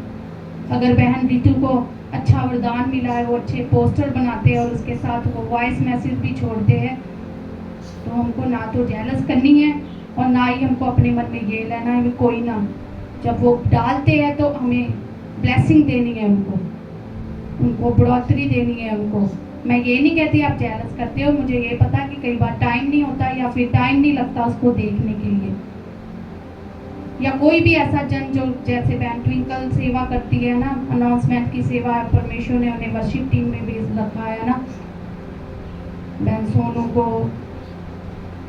अगर बहन रितु को अच्छा वरदान मिला है, वो अच्छे पोस्टर बनाते हैं और उसके साथ वो वॉइस मैसेज भी छोड़ते हैं, तो हमको ना तो जेलस करनी है और ना ही हमको अपने मन में ये लेना है कि कोई ना, जब वो डालते हैं तो हमें ब्लेसिंग देनी है, उनको बढ़ोतरी देनी है उनको। मैं ये नहीं कहती आप जेलस करते हो, मुझे ये पता कि कई बार टाइम नहीं होता या फिर टाइम नहीं लगता उसको देखने के लिए, या कोई भी ऐसा जन जो जैसे बहन ट्विंकल सेवा करती है ना, अनाउंसमेंट की सेवा है, परमेश्वर ने उन्हें वर्शिप टीम में भी रखा है ना, बहन सोनू को,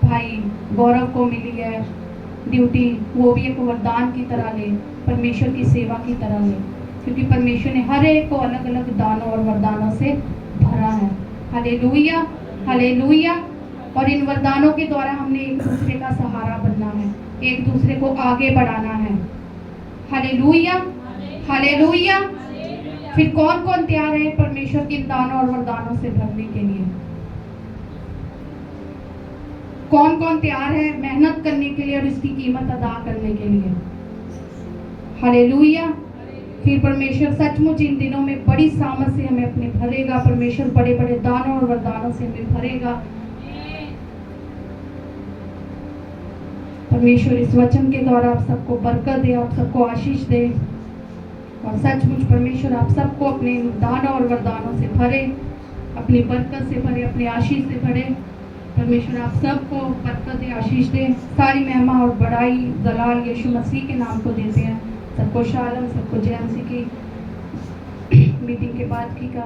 भाई गौरव को मिली है ड्यूटी, वो भी एक वरदान की तरह ले, परमेश्वर की सेवा की तरह ले, क्योंकि परमेश्वर ने हर एक को अलग अलग दानों और वरदानों से भरा है। Hallelujah, hallelujah. और इन वरदानों के द्वारा हमने एक दूसरे का सहारा बनना है, एक दूसरे को आगे बढ़ाना है। Hallelujah, hallelujah. फिर कौन कौन तैयार है परमेश्वर के दानों और वरदानों से भरने के लिए? कौन कौन तैयार है मेहनत करने के लिए और इसकी कीमत अदा करने के लिए? हालेलुया। फिर परमेश्वर सचमुच इन दिनों में बड़ी सामर्थ से हमें अपने भरेगा, परमेश्वर बड़े बड़े दानों और वरदानों से हमें भरेगा। परमेश्वर इस वचन के द्वारा आप सबको बरकत दे, आप सबको आशीष दे, और सचमुच परमेश्वर आप सबको अपने दानों और वरदानों से भरे, अपनी बरकत से भरे, अपनी आशीष से भरे। परमेश्वर आप सबको बरकत दे, आशीष दे। सारी महिमा और बड़ाई जलाल यीशु मसीह के नाम को देते हैं। सबको शालम, सबको जय मसीह की मीटिंग के बाद की का